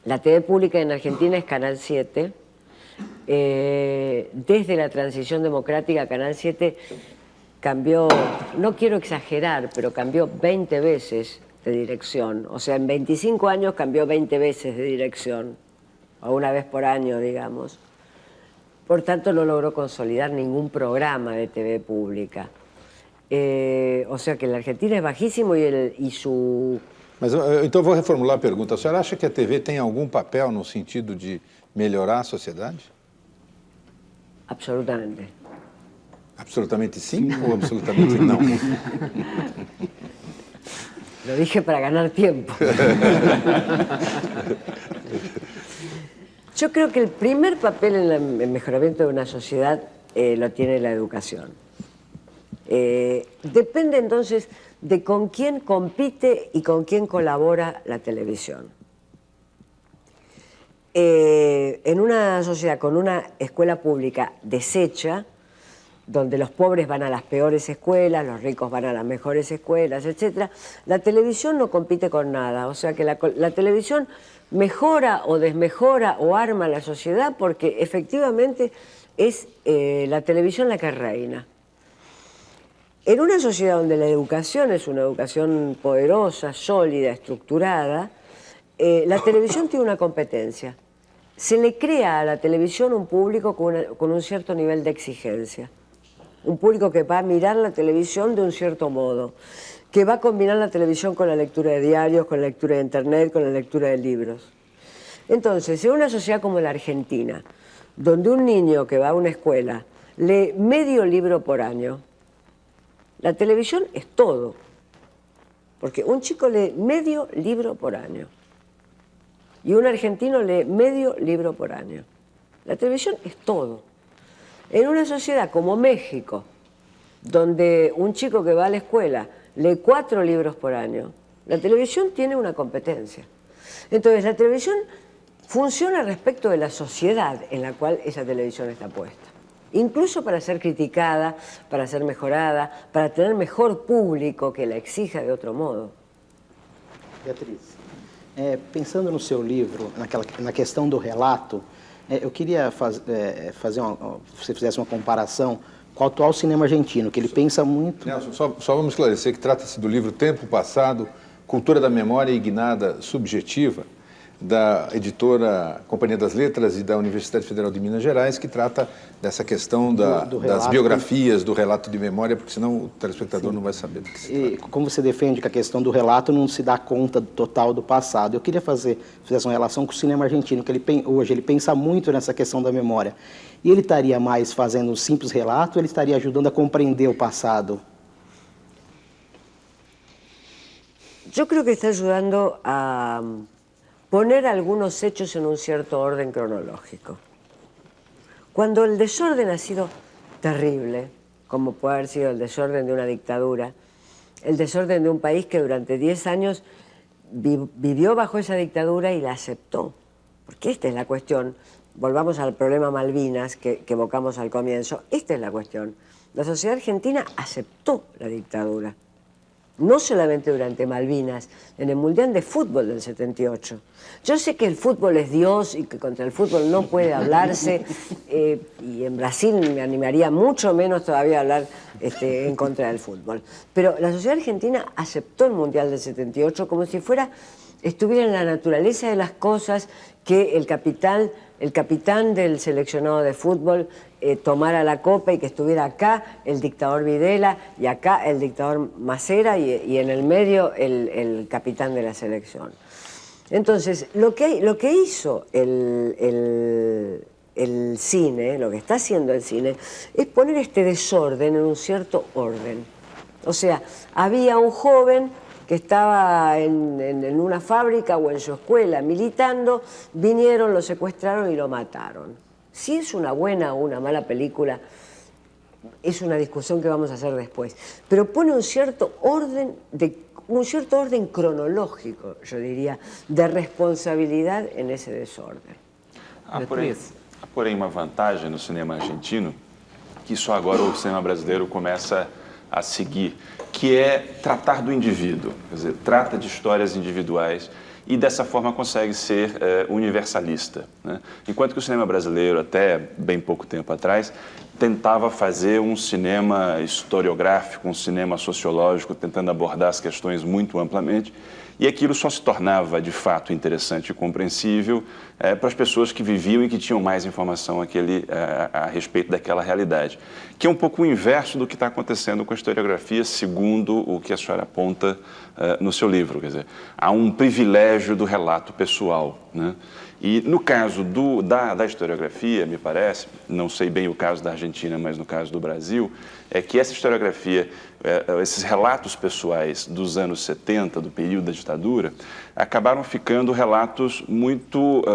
La TV pública en Argentina es Canal 7. Desde la transición democrática, Canal 7 cambió, no quiero exagerar, pero cambió 20 veces de dirección. O sea, en 25 años cambió 20 veces de dirección, o una vez por año, digamos. Por tanto, no logró consolidar ningún programa de TV pública. O sea que en la Argentina es bajísimo y su... Mas então vou reformular a pergunta. A senhora acha que a TV tem algum papel no sentido de melhorar a sociedade? Absolutamente. Absolutamente sim ou absolutamente não? Lo dije para ganar tiempo. Yo creo que el primer papel en el mejoramiento de una sociedad lo tiene la educación. Depende entonces de con quién compite y con quién colabora la televisión. En una sociedad con una escuela pública deshecha, donde los pobres van a las peores escuelas, los ricos van a las mejores escuelas, etc., la televisión no compite con nada. O sea que la televisión mejora o desmejora o arma la sociedad porque efectivamente es la televisión la que reina. En una sociedad donde la educación es una educación poderosa, sólida, estructurada, la televisión tiene una competencia. Se le crea a la televisión un público con un cierto nivel de exigencia. Un público que va a mirar la televisión de un cierto modo, que va a combinar la televisión con la lectura de diarios, con la lectura de internet, con la lectura de libros. Entonces, en una sociedad como la Argentina, donde un niño que va a una escuela lee medio libro por año, la televisión es todo. Porque un chico lee medio libro por año. Y un argentino lee medio libro por año. La televisión es todo. En una sociedad como México, donde un chico que va a la escuela lee 4 libros por año, la televisión tiene una competencia. Entonces, la televisión funciona respecto de la sociedad en la cual esa televisión está puesta. Incluso para ser criticada, para ser mejorada, para tener mejor público que la exija de otro modo. Beatriz, pensando no seu livro, na questão do relato, eu queria fazer se você fizesse uma comparação com o atual cinema argentino, que ele pensa muito... Nelson, só vamos esclarecer que trata-se do livro Tempo Passado, Cultura da Memória e Guinada Subjetiva, da editora Companhia das Letras e da Universidade Federal de Minas Gerais, que trata dessa questão das biografias, do relato de memória, porque senão o telespectador não vai saber do que se trata. E como você defende que a questão do relato não se dá conta total do passado, eu queria fizesse uma relação com o cinema argentino, que hoje ele pensa muito nessa questão da memória. E ele estaria mais fazendo um simples relato ou ele estaria ajudando a compreender o passado? Yo creo que está ayudando a poner algunos hechos en un cierto orden cronológico. Cuando el desorden ha sido terrible, como puede haber sido el desorden de una dictadura, el desorden de un país que durante 10 años vivió bajo esa dictadura y la aceptó. Porque esta es la cuestión. Volvamos al problema Malvinas que evocamos al comienzo. Esta es la cuestión. La sociedad argentina aceptó la dictadura. No solamente durante Malvinas, en el Mundial de Fútbol del 78. Yo sé que el fútbol es Dios y que contra el fútbol no puede hablarse, y en Brasil me animaría mucho menos todavía a hablar en contra del fútbol. Pero la sociedad argentina aceptó el Mundial del 78 como si estuviera en la naturaleza de las cosas que el capitán del seleccionado de fútbol tomara la copa y que estuviera acá el dictador Videla y acá el dictador Macera y en el medio el capitán de la selección. Entonces, lo que hizo el cine, lo que está haciendo el cine, es poner este desorden en un cierto orden. O sea, había un joven que estaba en una fábrica o en su escuela militando, vinieron, lo secuestraron y lo mataron. Si es una buena o una mala película, es una discusión que vamos a hacer después. Pero pone un cierto orden cronológico, yo diría, de responsabilidad en ese desorden. Há, porém, uma vantagem no cinema argentino, que só agora o cinema brasileiro começa a seguir, que é tratar do indivíduo, quer dizer, trata de histórias individuais e dessa forma consegue ser universalista, né? Enquanto que o cinema brasileiro, até bem pouco tempo atrás, tentava fazer um cinema historiográfico, um cinema sociológico, tentando abordar as questões muito amplamente, e aquilo só se tornava, de fato, interessante e compreensível para as pessoas que viviam e que tinham mais informação a respeito daquela realidade, que é um pouco o inverso do que está acontecendo com a historiografia, segundo o que a senhora aponta no seu livro. Quer dizer, há um privilégio do relato pessoal, né? E no caso da historiografia, me parece, não sei bem o caso da Argentina, mas no caso do Brasil, é que essa historiografia, esses relatos pessoais dos anos 70, do período da ditadura, acabaram ficando relatos muito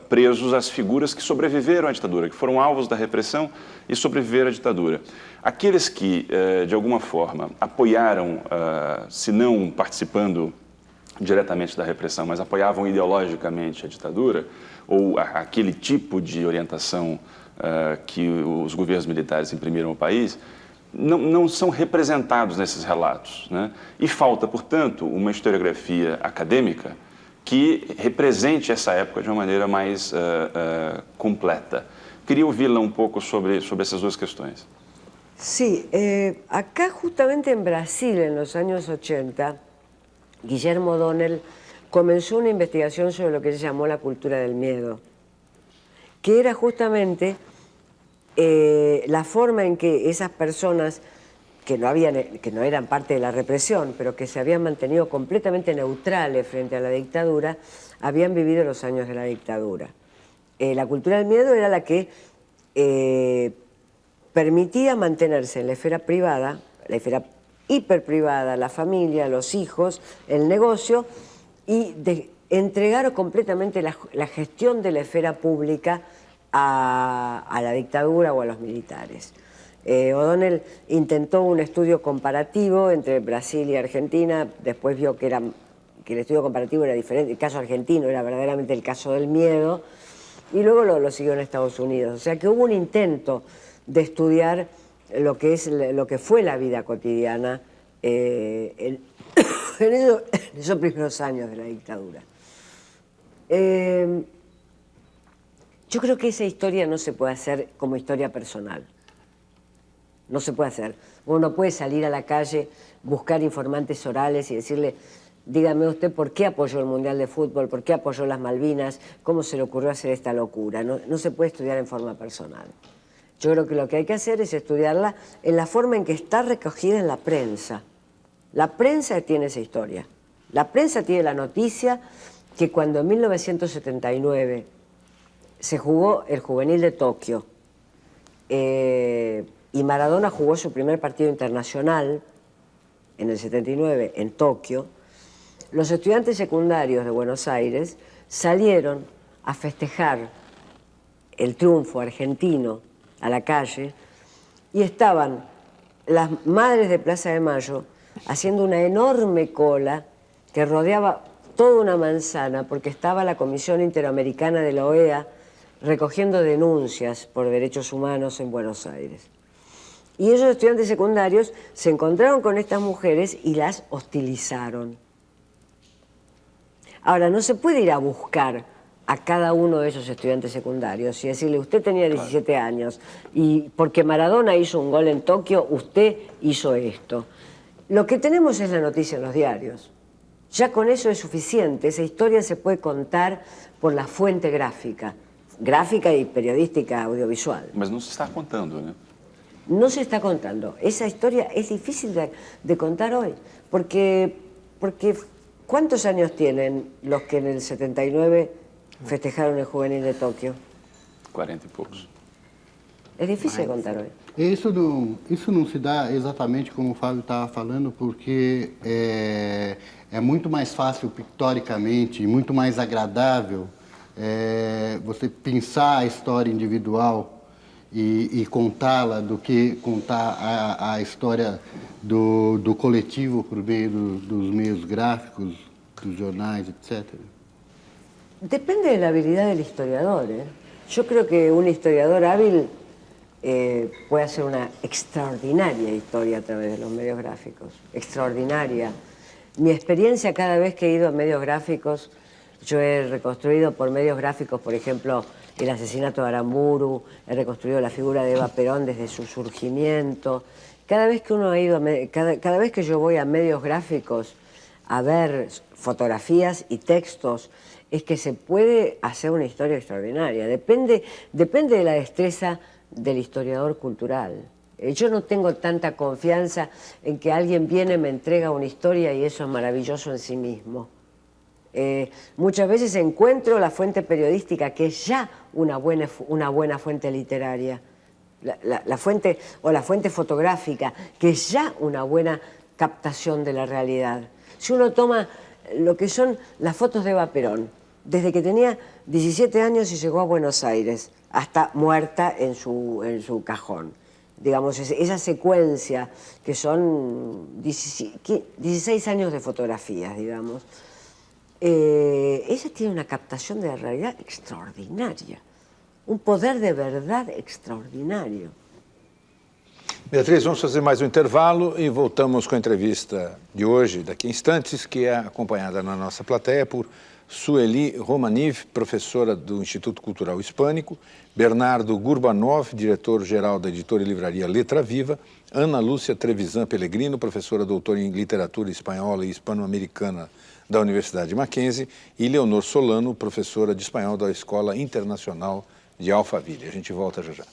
presos às figuras que sobreviveram à ditadura, que foram alvos da repressão e sobreviveram à ditadura. Aqueles que, de alguma forma, apoiaram, se não participando diretamente da repressão, mas apoiavam ideologicamente a ditadura, ou aquele tipo de orientação que os governos militares imprimiram ao país, não são representados nesses relatos, né? E falta, portanto, uma historiografia acadêmica que represente essa época de uma maneira mais completa. Queria ouvi-la um pouco sobre essas duas questões. Sí, acá justamente en Brasil, en los años 80, Guillermo O'Donnell comenzó una investigación sobre lo que se llamó la cultura del miedo, que era justamente la forma en que esas personas que no eran parte de la represión, pero que se habían mantenido completamente neutrales frente a la dictadura, habían vivido los años de la dictadura. La cultura del miedo era la que permitía mantenerse en la esfera privada, la esfera hiperprivada, la familia, los hijos, el negocio, y entregar completamente la gestión de la esfera pública a la dictadura o a los militares. O'Donnell intentó un estudio comparativo entre Brasil y Argentina, después vio que el estudio comparativo era diferente, el caso argentino era verdaderamente el caso del miedo, y luego lo siguió en Estados Unidos. O sea que hubo un intento de estudiar lo que fue la vida cotidiana en esos primeros años de la dictadura. Yo creo que esa historia no se puede hacer como historia personal. No se puede hacer. Uno puede salir a la calle, buscar informantes orales y decirle, dígame usted por qué apoyó el Mundial de Fútbol, por qué apoyó las Malvinas, cómo se le ocurrió hacer esta locura. No se puede estudiar en forma personal. Yo creo que lo que hay que hacer es estudiarla en la forma en que está recogida en la prensa. La prensa tiene esa historia. La prensa tiene la noticia que cuando en 1979 se jugó el Juvenil de Tokio y Maradona jugó su primer partido internacional en el 79 en Tokio, los estudiantes secundarios de Buenos Aires salieron a festejar el triunfo argentino a la calle y estaban las madres de Plaza de Mayo haciendo una enorme cola que rodeaba toda una manzana porque estaba la Comisión Interamericana de la OEA recogiendo denuncias por derechos humanos en Buenos Aires. Y esos estudiantes secundarios se encontraron con estas mujeres y las hostilizaron. Ahora, no se puede ir a buscar a cada uno de esos estudiantes secundarios y decirle, usted tenía 17 años y porque Maradona hizo un gol en Tokio, usted hizo esto. Lo que tenemos es la noticia en los diarios. Ya con eso es suficiente. Esa historia se puede contar por la fuente gráfica y periodística audiovisual. Mas não se está contando, né? No se está contando. Esa historia es difícil de contar hoy, porque ¿cuántos años tienen los que en el 79 festejaron el Juvenil de Tokio? 40 e poucos. Es difícil de contar hoy. Isso não se dá exatamente como o Fábio estava falando, porque é muito mais fácil pictoricamente e muito mais agradável você pensar a história individual e contá-la do que contar a história do coletivo por meio dos meios gráficos, dos jornais, etc. Depende de la habilidad del historiador. Yo creo que un historiador hábil puede hacer una extraordinaria historia a través de los medios gráficos. Extraordinaria. Mi experiencia cada vez que he ido a medios gráficos, yo he reconstruido por medios gráficos, por ejemplo, el asesinato de Aramburu, he reconstruido la figura de Eva Perón desde su surgimiento. Cada vez que uno ha ido, cada vez que yo voy a medios gráficos a ver fotografías y textos, es que se puede hacer una historia extraordinaria. Depende de la destreza del historiador cultural. Yo no tengo tanta confianza en que alguien viene, me entrega una historia y eso es maravilloso en sí mismo. Muchas veces encuentro la fuente periodística, que es ya una buena fuente literaria, la fuente o la fuente fotográfica, que es ya una buena captación de la realidad. Si uno toma lo que son las fotos de Eva Perón, desde que tenía 17 años y llegó a Buenos Aires, hasta muerta en su cajón. Digamos, esa secuencia que son 16 años de fotografías, digamos, ella tiene una captación de la realidad extraordinaria, um poder de verdade extraordinário. Beatriz, vamos fazer mais um intervalo e voltamos com a entrevista de hoje, daqui a instantes, que é acompanhada na nossa plateia por Sueli Romaniv, professora do Instituto Cultural Hispânico, Bernardo Gurbanov, diretor-geral da editora e livraria Letra Viva, Ana Lúcia Trevisan Pellegrino, professora doutora em literatura espanhola e hispano-americana da Universidade Mackenzie, e Leonor Solano, professora de espanhol da Escola Internacional de Alphaville. A gente volta já já.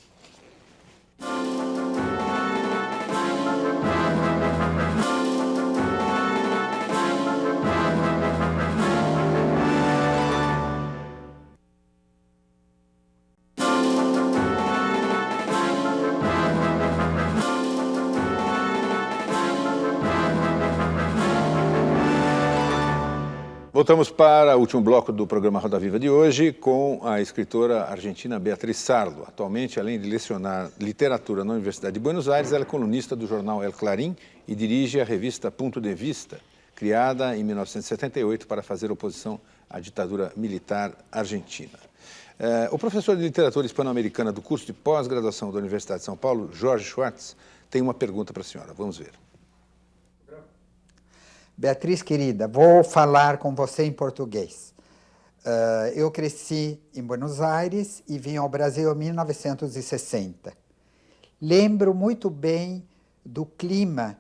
Voltamos para o último bloco do programa Roda Viva de hoje com a escritora argentina Beatriz Sarlo. Atualmente, além de lecionar literatura na Universidade de Buenos Aires, ela é colunista do jornal El Clarín e dirige a revista Punto de Vista, criada em 1978 para fazer oposição à ditadura militar argentina. O professor de literatura hispano-americana do curso de pós-graduação da Universidade de São Paulo, Jorge Schwartz, tem uma pergunta para a senhora. Vamos ver. Beatriz, querida, vou falar com você em português. Eu cresci em Buenos Aires e vim ao Brasil em 1960. Lembro muito bem do clima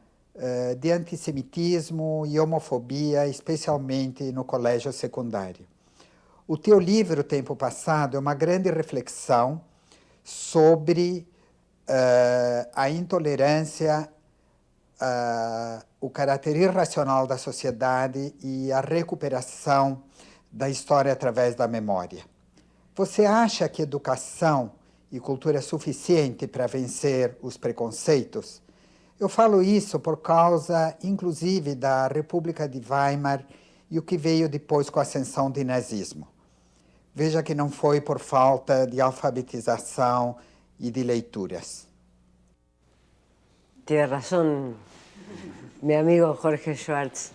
de antissemitismo e homofobia, especialmente no colégio secundário. O teu livro, Tempo Passado, é uma grande reflexão sobre a intolerância, o caráter irracional da sociedade e a recuperação da história através da memória. Você acha que educação e cultura é suficiente para vencer os preconceitos? Eu falo isso por causa, inclusive, da República de Weimar e o que veio depois com a ascensão do nazismo. Veja que não foi por falta de alfabetização e de leituras. Tiene razón mi amigo Jorge Schwartz.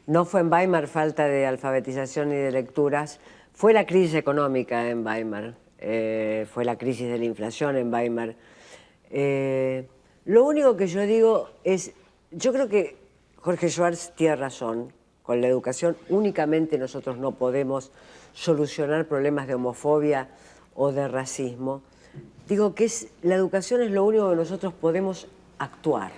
No fue en Weimar falta de alfabetización y de lecturas, fue la crisis económica en Weimar, fue la crisis de la inflación en Weimar. Lo único que yo digo es, yo creo que Jorge Schwartz tiene razón, con la educación únicamente nosotros no podemos solucionar problemas de homofobia o de racismo. Digo que la educación es lo único que nosotros podemos actuar.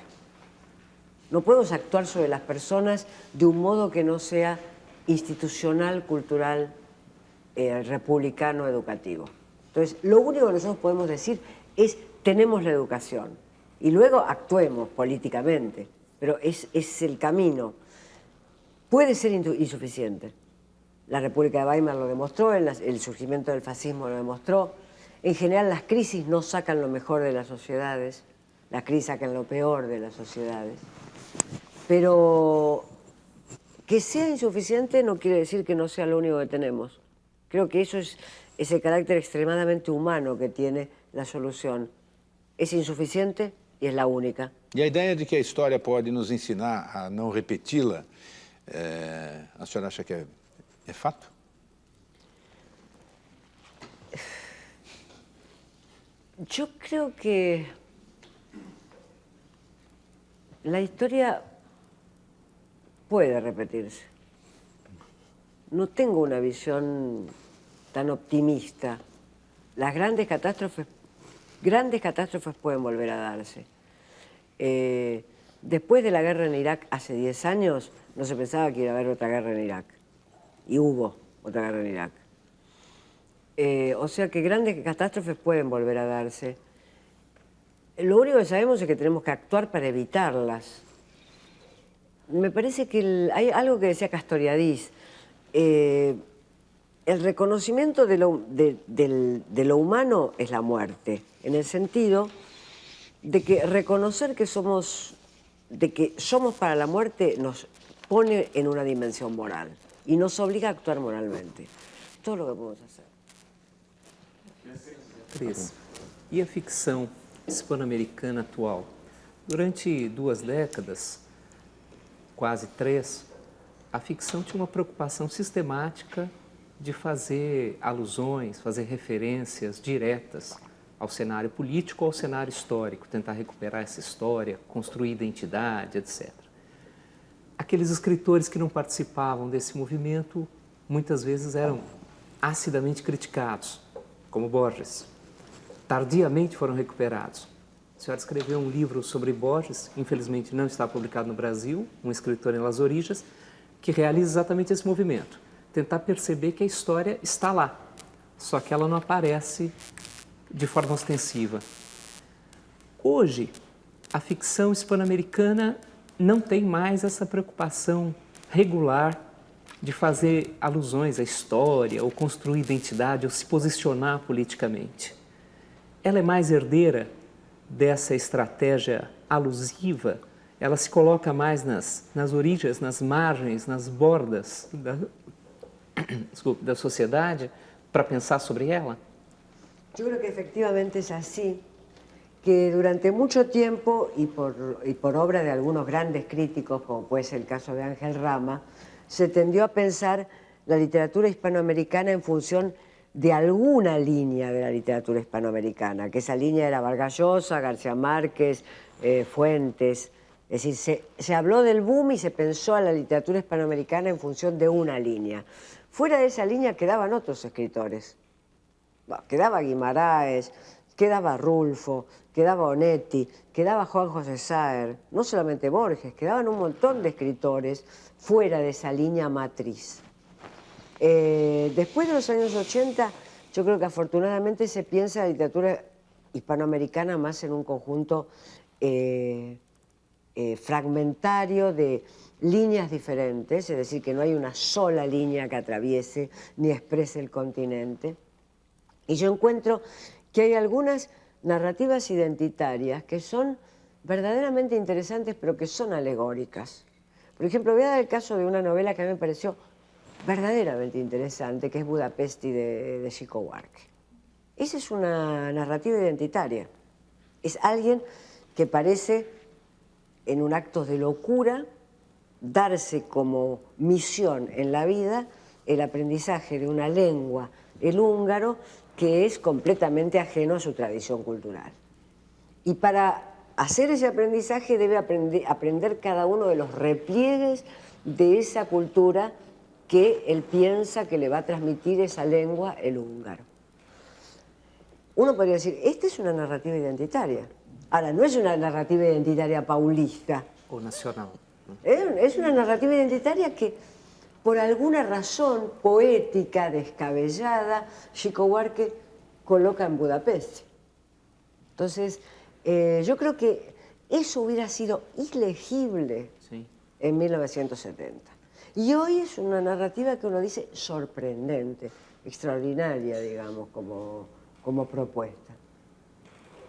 No podemos actuar sobre las personas de un modo que no sea institucional, cultural, republicano, educativo. Entonces, lo único que nosotros podemos decir es, tenemos la educación, y luego actuemos políticamente, pero es el camino. Puede ser insuficiente. La República de Weimar lo demostró, el surgimiento del fascismo lo demostró. En general, las crisis no sacan lo mejor de las sociedades, las crisis sacan lo peor de las sociedades. Pero que sea insuficiente no quiere decir que no sea lo único que tenemos. Creo que eso es el carácter extremadamente humano que tiene la solución. Es insuficiente y es la única. E a ideia de que a história pode nos ensinar a não repeti-la, a senhora acha que é fato? Yo creo que la historia puede repetirse. No tengo una visión tan optimista. Las grandes catástrofes pueden volver a darse. Después de la guerra en Irak hace 10 años, no se pensaba que iba a haber otra guerra en Irak. Y hubo otra guerra en Irak. O sea que grandes catástrofes pueden volver a darse. Lo único que sabemos es que tenemos que actuar para evitarlas. Me parece que hay algo que decía Castoriadis, el reconocimiento de lo humano es la muerte, en el sentido de que reconocer que somos para la muerte nos pone en una dimensión moral y nos obliga a actuar moralmente. Todo lo que podemos hacer. 3. E a ficção hispano-americana atual? Durante 2 décadas, quase 3, a ficção tinha uma preocupação sistemática de fazer alusões, fazer referências diretas ao cenário político, ao cenário histórico, tentar recuperar essa história, construir identidade, etc. Aqueles escritores que não participavam desse movimento muitas vezes eram acidamente criticados, como Borges. Tardiamente foram recuperados. A senhora escreveu um livro sobre Borges, infelizmente não está publicado no Brasil, um escritor em Las Orijas, que realiza exatamente esse movimento. Tentar perceber que a história está lá, só que ela não aparece de forma ostensiva. Hoje, a ficção hispano-americana não tem mais essa preocupação regular de fazer alusões à história, ou construir identidade, ou se posicionar politicamente. Ela é mais herdeira dessa estratégia alusiva, ela se coloca mais nas origens, nas margens, nas bordas da sociedade para pensar sobre ela? Yo creo que efectivamente es así, que durante mucho tiempo, y por obra de algunos grandes críticos, como puede ser el caso de Ángel Rama, se tendió a pensar la literatura hispanoamericana en función de alguna línea de la literatura hispanoamericana, que esa línea era Vargas Llosa, García Márquez, Fuentes. Es decir, se habló del boom y se pensó a la literatura hispanoamericana en función de una línea. Fuera de esa línea quedaban otros escritores. Quedaba Guimarães, quedaba Rulfo, quedaba Onetti, quedaba Juan José Saer, no solamente Borges, quedaban un montón de escritores fuera de esa línea matriz. Después de los años 80, yo creo que afortunadamente se piensa la literatura hispanoamericana más en un conjunto fragmentario de líneas diferentes, es decir, que no hay una sola línea que atraviese ni exprese el continente. Y yo encuentro que hay algunas narrativas identitarias que son verdaderamente interesantes, pero que son alegóricas. Por ejemplo, voy a dar el caso de una novela que a mí me pareció verdaderamente interesante, que es Budapesti de Chico Buarque. Esa es una narrativa identitaria. Es alguien que parece, en un acto de locura, darse como misión en la vida el aprendizaje de una lengua, el húngaro, que es completamente ajeno a su tradición cultural. Y para hacer ese aprendizaje debe aprender cada uno de los repliegues de esa cultura que él piensa que le va a transmitir esa lengua, el húngaro. Uno podría decir, esta es una narrativa identitaria. Ahora, no es una narrativa identitaria paulista. O nacional. Es una narrativa identitaria que, por alguna razón poética, descabellada, Chico Buarque coloca en Budapest. Entonces, yo creo que eso hubiera sido ilegible en 1970. Y hoy es una narrativa que uno dice sorprendente, extraordinaria, digamos, como propuesta.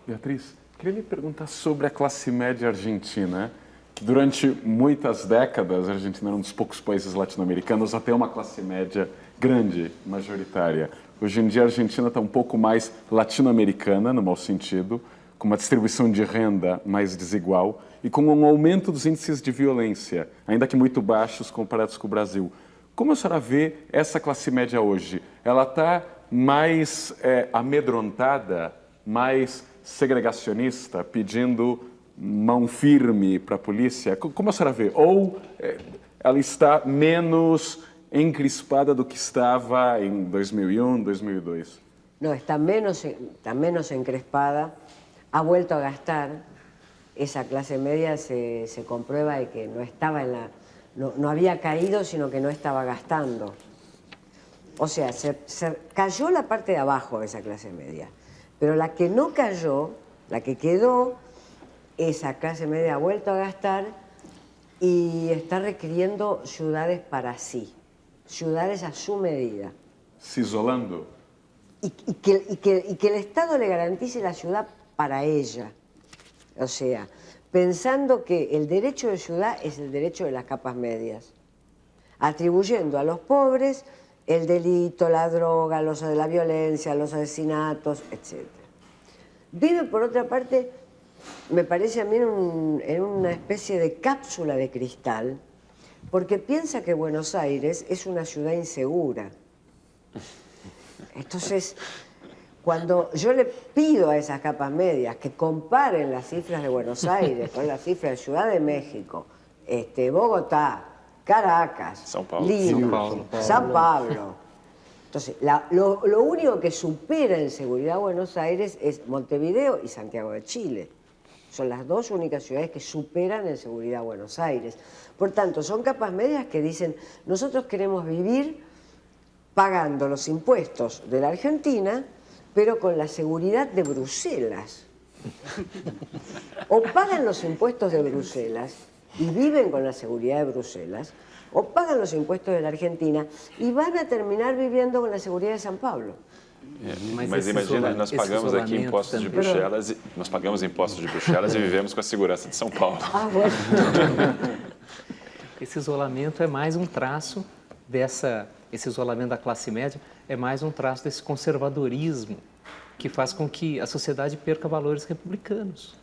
Beatriz, queria lhe perguntar sobre a classe média argentina, que durante muitas décadas a Argentina era um dos poucos países latino-americanos a ter uma classe média grande, majoritária. Hoje em dia a Argentina está um pouco mais latino-americana, no mau sentido, com uma distribuição de renda mais desigual e com um aumento dos índices de violência, ainda que muito baixos comparados com o Brasil. Como a senhora vê essa classe média hoje? Ela está mais amedrontada, mais segregacionista, pedindo mão firme para a polícia? Como a senhora vê? Ou ela está menos encrispada do que estava em 2001, 2002? No, está menos encrespada, ha vuelto a gastar. Esa clase media se comprueba de que no estaba no había caído, sino que no estaba gastando. O sea, se cayó la parte de abajo de esa clase media. Pero la que no cayó, la que quedó, esa clase media ha vuelto a gastar y está requiriendo ciudades para sí. ciudades a su medida. Se isolando? Y que el Estado le garantice la ciudad para ella. O sea, pensando que el derecho de ciudad es el derecho de las capas medias, atribuyendo a los pobres el delito, la droga, la violencia, los asesinatos, etc. Vive, por otra parte, me parece a mí, en una especie de cápsula de cristal, porque piensa que Buenos Aires es una ciudad insegura. Entonces, cuando yo le pido a esas capas medias que comparen las cifras de Buenos Aires con las cifras de Ciudad de México, Bogotá, Caracas, São Paulo. Lima, San Pablo. Entonces, lo único que supera en seguridad a Buenos Aires es Montevideo y Santiago de Chile. Son las dos únicas ciudades que superan en seguridad a Buenos Aires. Por tanto, son capas medias que dicen, nosotros queremos vivir pagando los impuestos de la Argentina, pero con la seguridad de Bruselas. O pagan los impuestos de Bruselas y viven con la seguridad de Bruselas, o pagan los impuestos de la Argentina y van a terminar viviendo con la seguridad de San Pablo. Mas imagina, nós pagamos aqui impostos de Bruxelas, nós pagamos impostos de Bruxelas e vivemos com a segurança de São Paulo. Esse isolamento é mais um traço esse isolamento da classe média é mais um traço desse conservadorismo que faz com que a sociedade perca valores republicanos.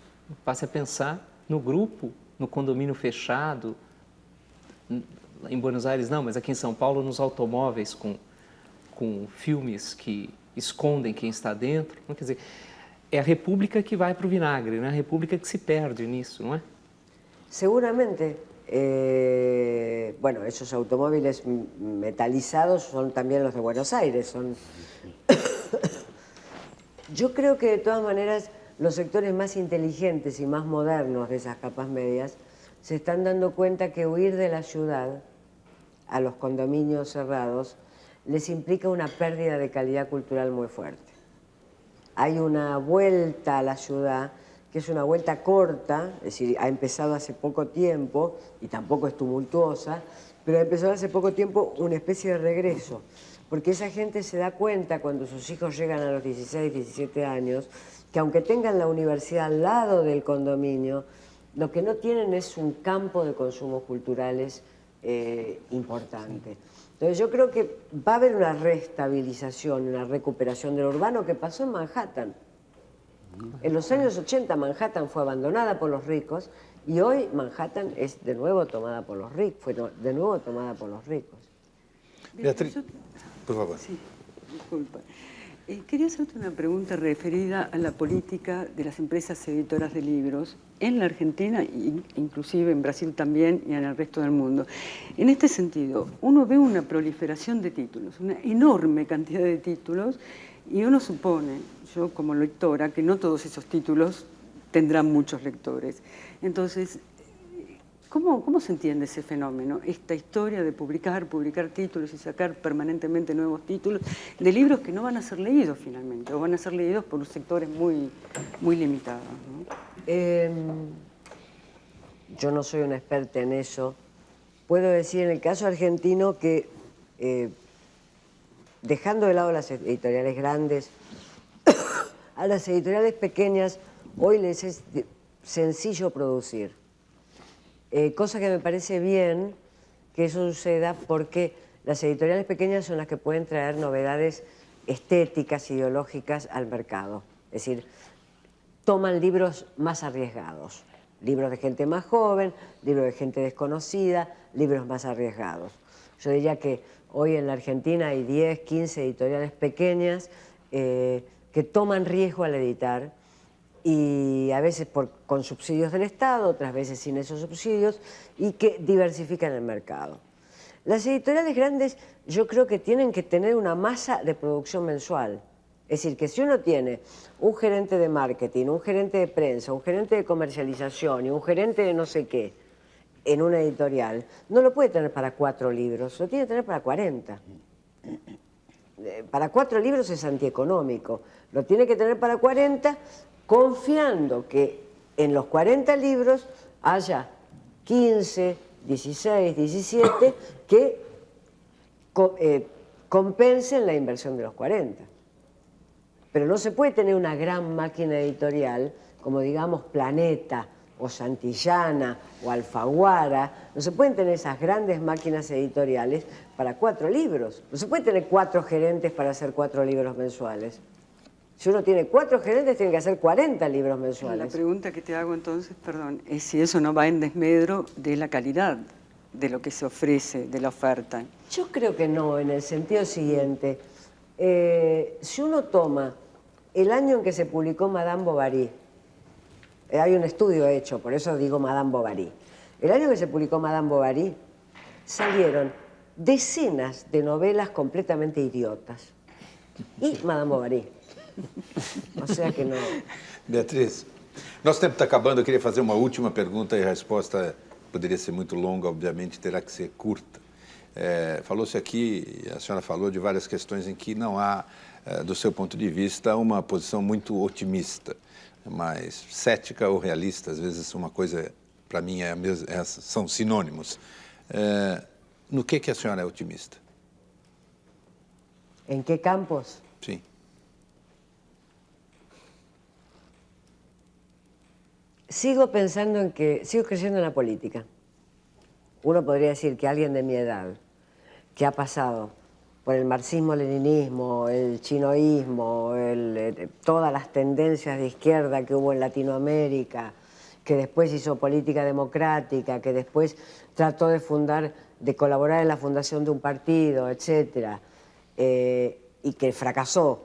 Passe a pensar no grupo, no condomínio fechado, em Buenos Aires não, mas aqui em São Paulo nos automóveis com filmes que escondem quem está dentro. Quer dizer, é a república que vai para o vinagre, né? A república que se perde nisso, não é? Seguramente. Bueno, esos automóviles metalizados son también los de Buenos Aires. Yo creo que de todas maneras los sectores más inteligentes y más modernos de esas capas medias se están dando cuenta que huir de la ciudad a los condominios cerrados les implica una pérdida de calidad cultural muy fuerte. Hay una vuelta a la ciudad que es una vuelta corta, es decir, ha empezado hace poco tiempo, y tampoco es tumultuosa, pero ha empezado hace poco tiempo una especie de regreso, porque esa gente se da cuenta cuando sus hijos llegan a los 16, 17 años, que aunque tengan la universidad al lado del condominio, lo que no tienen es un campo de consumos culturales importante. Entonces yo creo que va a haber una reestabilización, una recuperación del urbano que pasó en Manhattan. En los años 80 Manhattan fue abandonada por los ricos y hoy Manhattan es de nuevo tomada por los ricos, Beatriz, por favor. Sí, disculpa. Quería hacerte una pregunta referida a la política de las empresas editoras de libros en la Argentina, inclusive en Brasil también y en el resto del mundo. En este sentido, uno ve una proliferación de títulos, una enorme cantidad de títulos, y uno supone, yo como lectora, que no todos esos títulos tendrán muchos lectores. Entonces, ¿cómo se entiende ese fenómeno? Esta historia de publicar títulos y sacar permanentemente nuevos títulos de libros que no van a ser leídos finalmente, o van a ser leídos por sectores muy, muy limitados, ¿no? Yo no soy una experta en eso. Puedo decir en el caso argentino que, dejando de lado las editoriales grandes, a las editoriales pequeñas hoy les es sencillo producir. Cosa que me parece bien que eso suceda porque las editoriales pequeñas son las que pueden traer novedades estéticas, ideológicas al mercado. Es decir, toman libros más arriesgados, libros de gente más joven, libros de gente desconocida, libros más arriesgados. Yo diría que hoy en la Argentina hay 10, 15 editoriales pequeñas que toman riesgo al editar, y a veces con subsidios del Estado, otras veces sin esos subsidios, y que diversifican el mercado. Las editoriales grandes yo creo que tienen que tener una masa de producción mensual. Es decir, que si uno tiene un gerente de marketing, un gerente de prensa, un gerente de comercialización y un gerente de no sé qué en una editorial, no lo puede tener para 4 libros, lo tiene que tener para 40. Para 4 libros es antieconómico, lo tiene que tener para 40, confiando que en los 40 libros haya 15, 16, 17 que compensen la inversión de los 40. Pero no se puede tener una gran máquina editorial como, digamos, Planeta o Santillana o Alfaguara. No se pueden tener esas grandes máquinas editoriales para 4 libros. No se puede tener 4 gerentes para hacer 4 libros mensuales. Si uno tiene 4 gerentes, tiene que hacer 40 libros mensuales. La pregunta que te hago entonces, perdón, es si eso no va en desmedro de la calidad de lo que se ofrece, de la oferta. Yo creo que no, en el sentido siguiente. Si uno toma el año en que se publicó Madame Bovary, hay un estudio hecho, por eso digo Madame Bovary. El año que se publicó Madame Bovary, salieron decenas de novelas completamente idiotas. Y Madame Bovary. O sea que não. Beatriz, nosso tempo está acabando, eu queria fazer uma última pergunta e a resposta poderia ser muito longa, obviamente terá que ser curta. Falou-se aqui, a senhora falou de várias questões em que não há, do seu ponto de vista, uma posição muito otimista, mas cética ou realista, às vezes uma coisa, para mim, são sinônimos. No que a senhora é otimista? Em que campos? Sim. Sigo creyendo en la política. Uno podría decir que alguien de mi edad, que ha pasado por el marxismo-leninismo, el chinoísmo, todas las tendencias de izquierda que hubo en Latinoamérica, que después hizo política democrática, que después trató de colaborar en la fundación de un partido, etc., y que fracasó,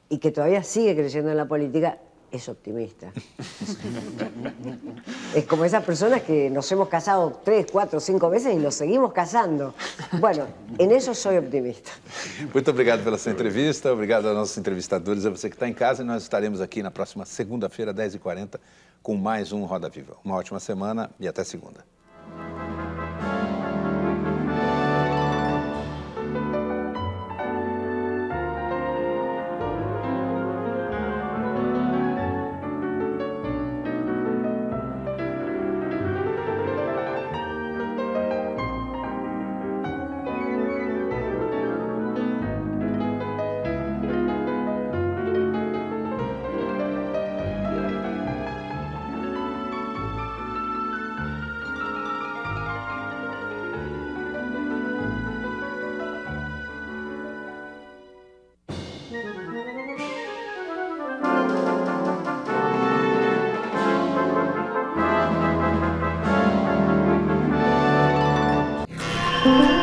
y que todavía sigue creyendo en la política, es optimista. Es como esas personas que nos hemos casado 3, 4, 5 veces y nos seguimos casando. Bueno, en eso soy optimista. Muito obrigado pela sua entrevista, obrigado aos nossos entrevistadores, a você que está em casa, e nós estaremos aqui na próxima segunda-feira, 10h40, com mais um Roda Viva. Uma ótima semana e até segunda. Thank you.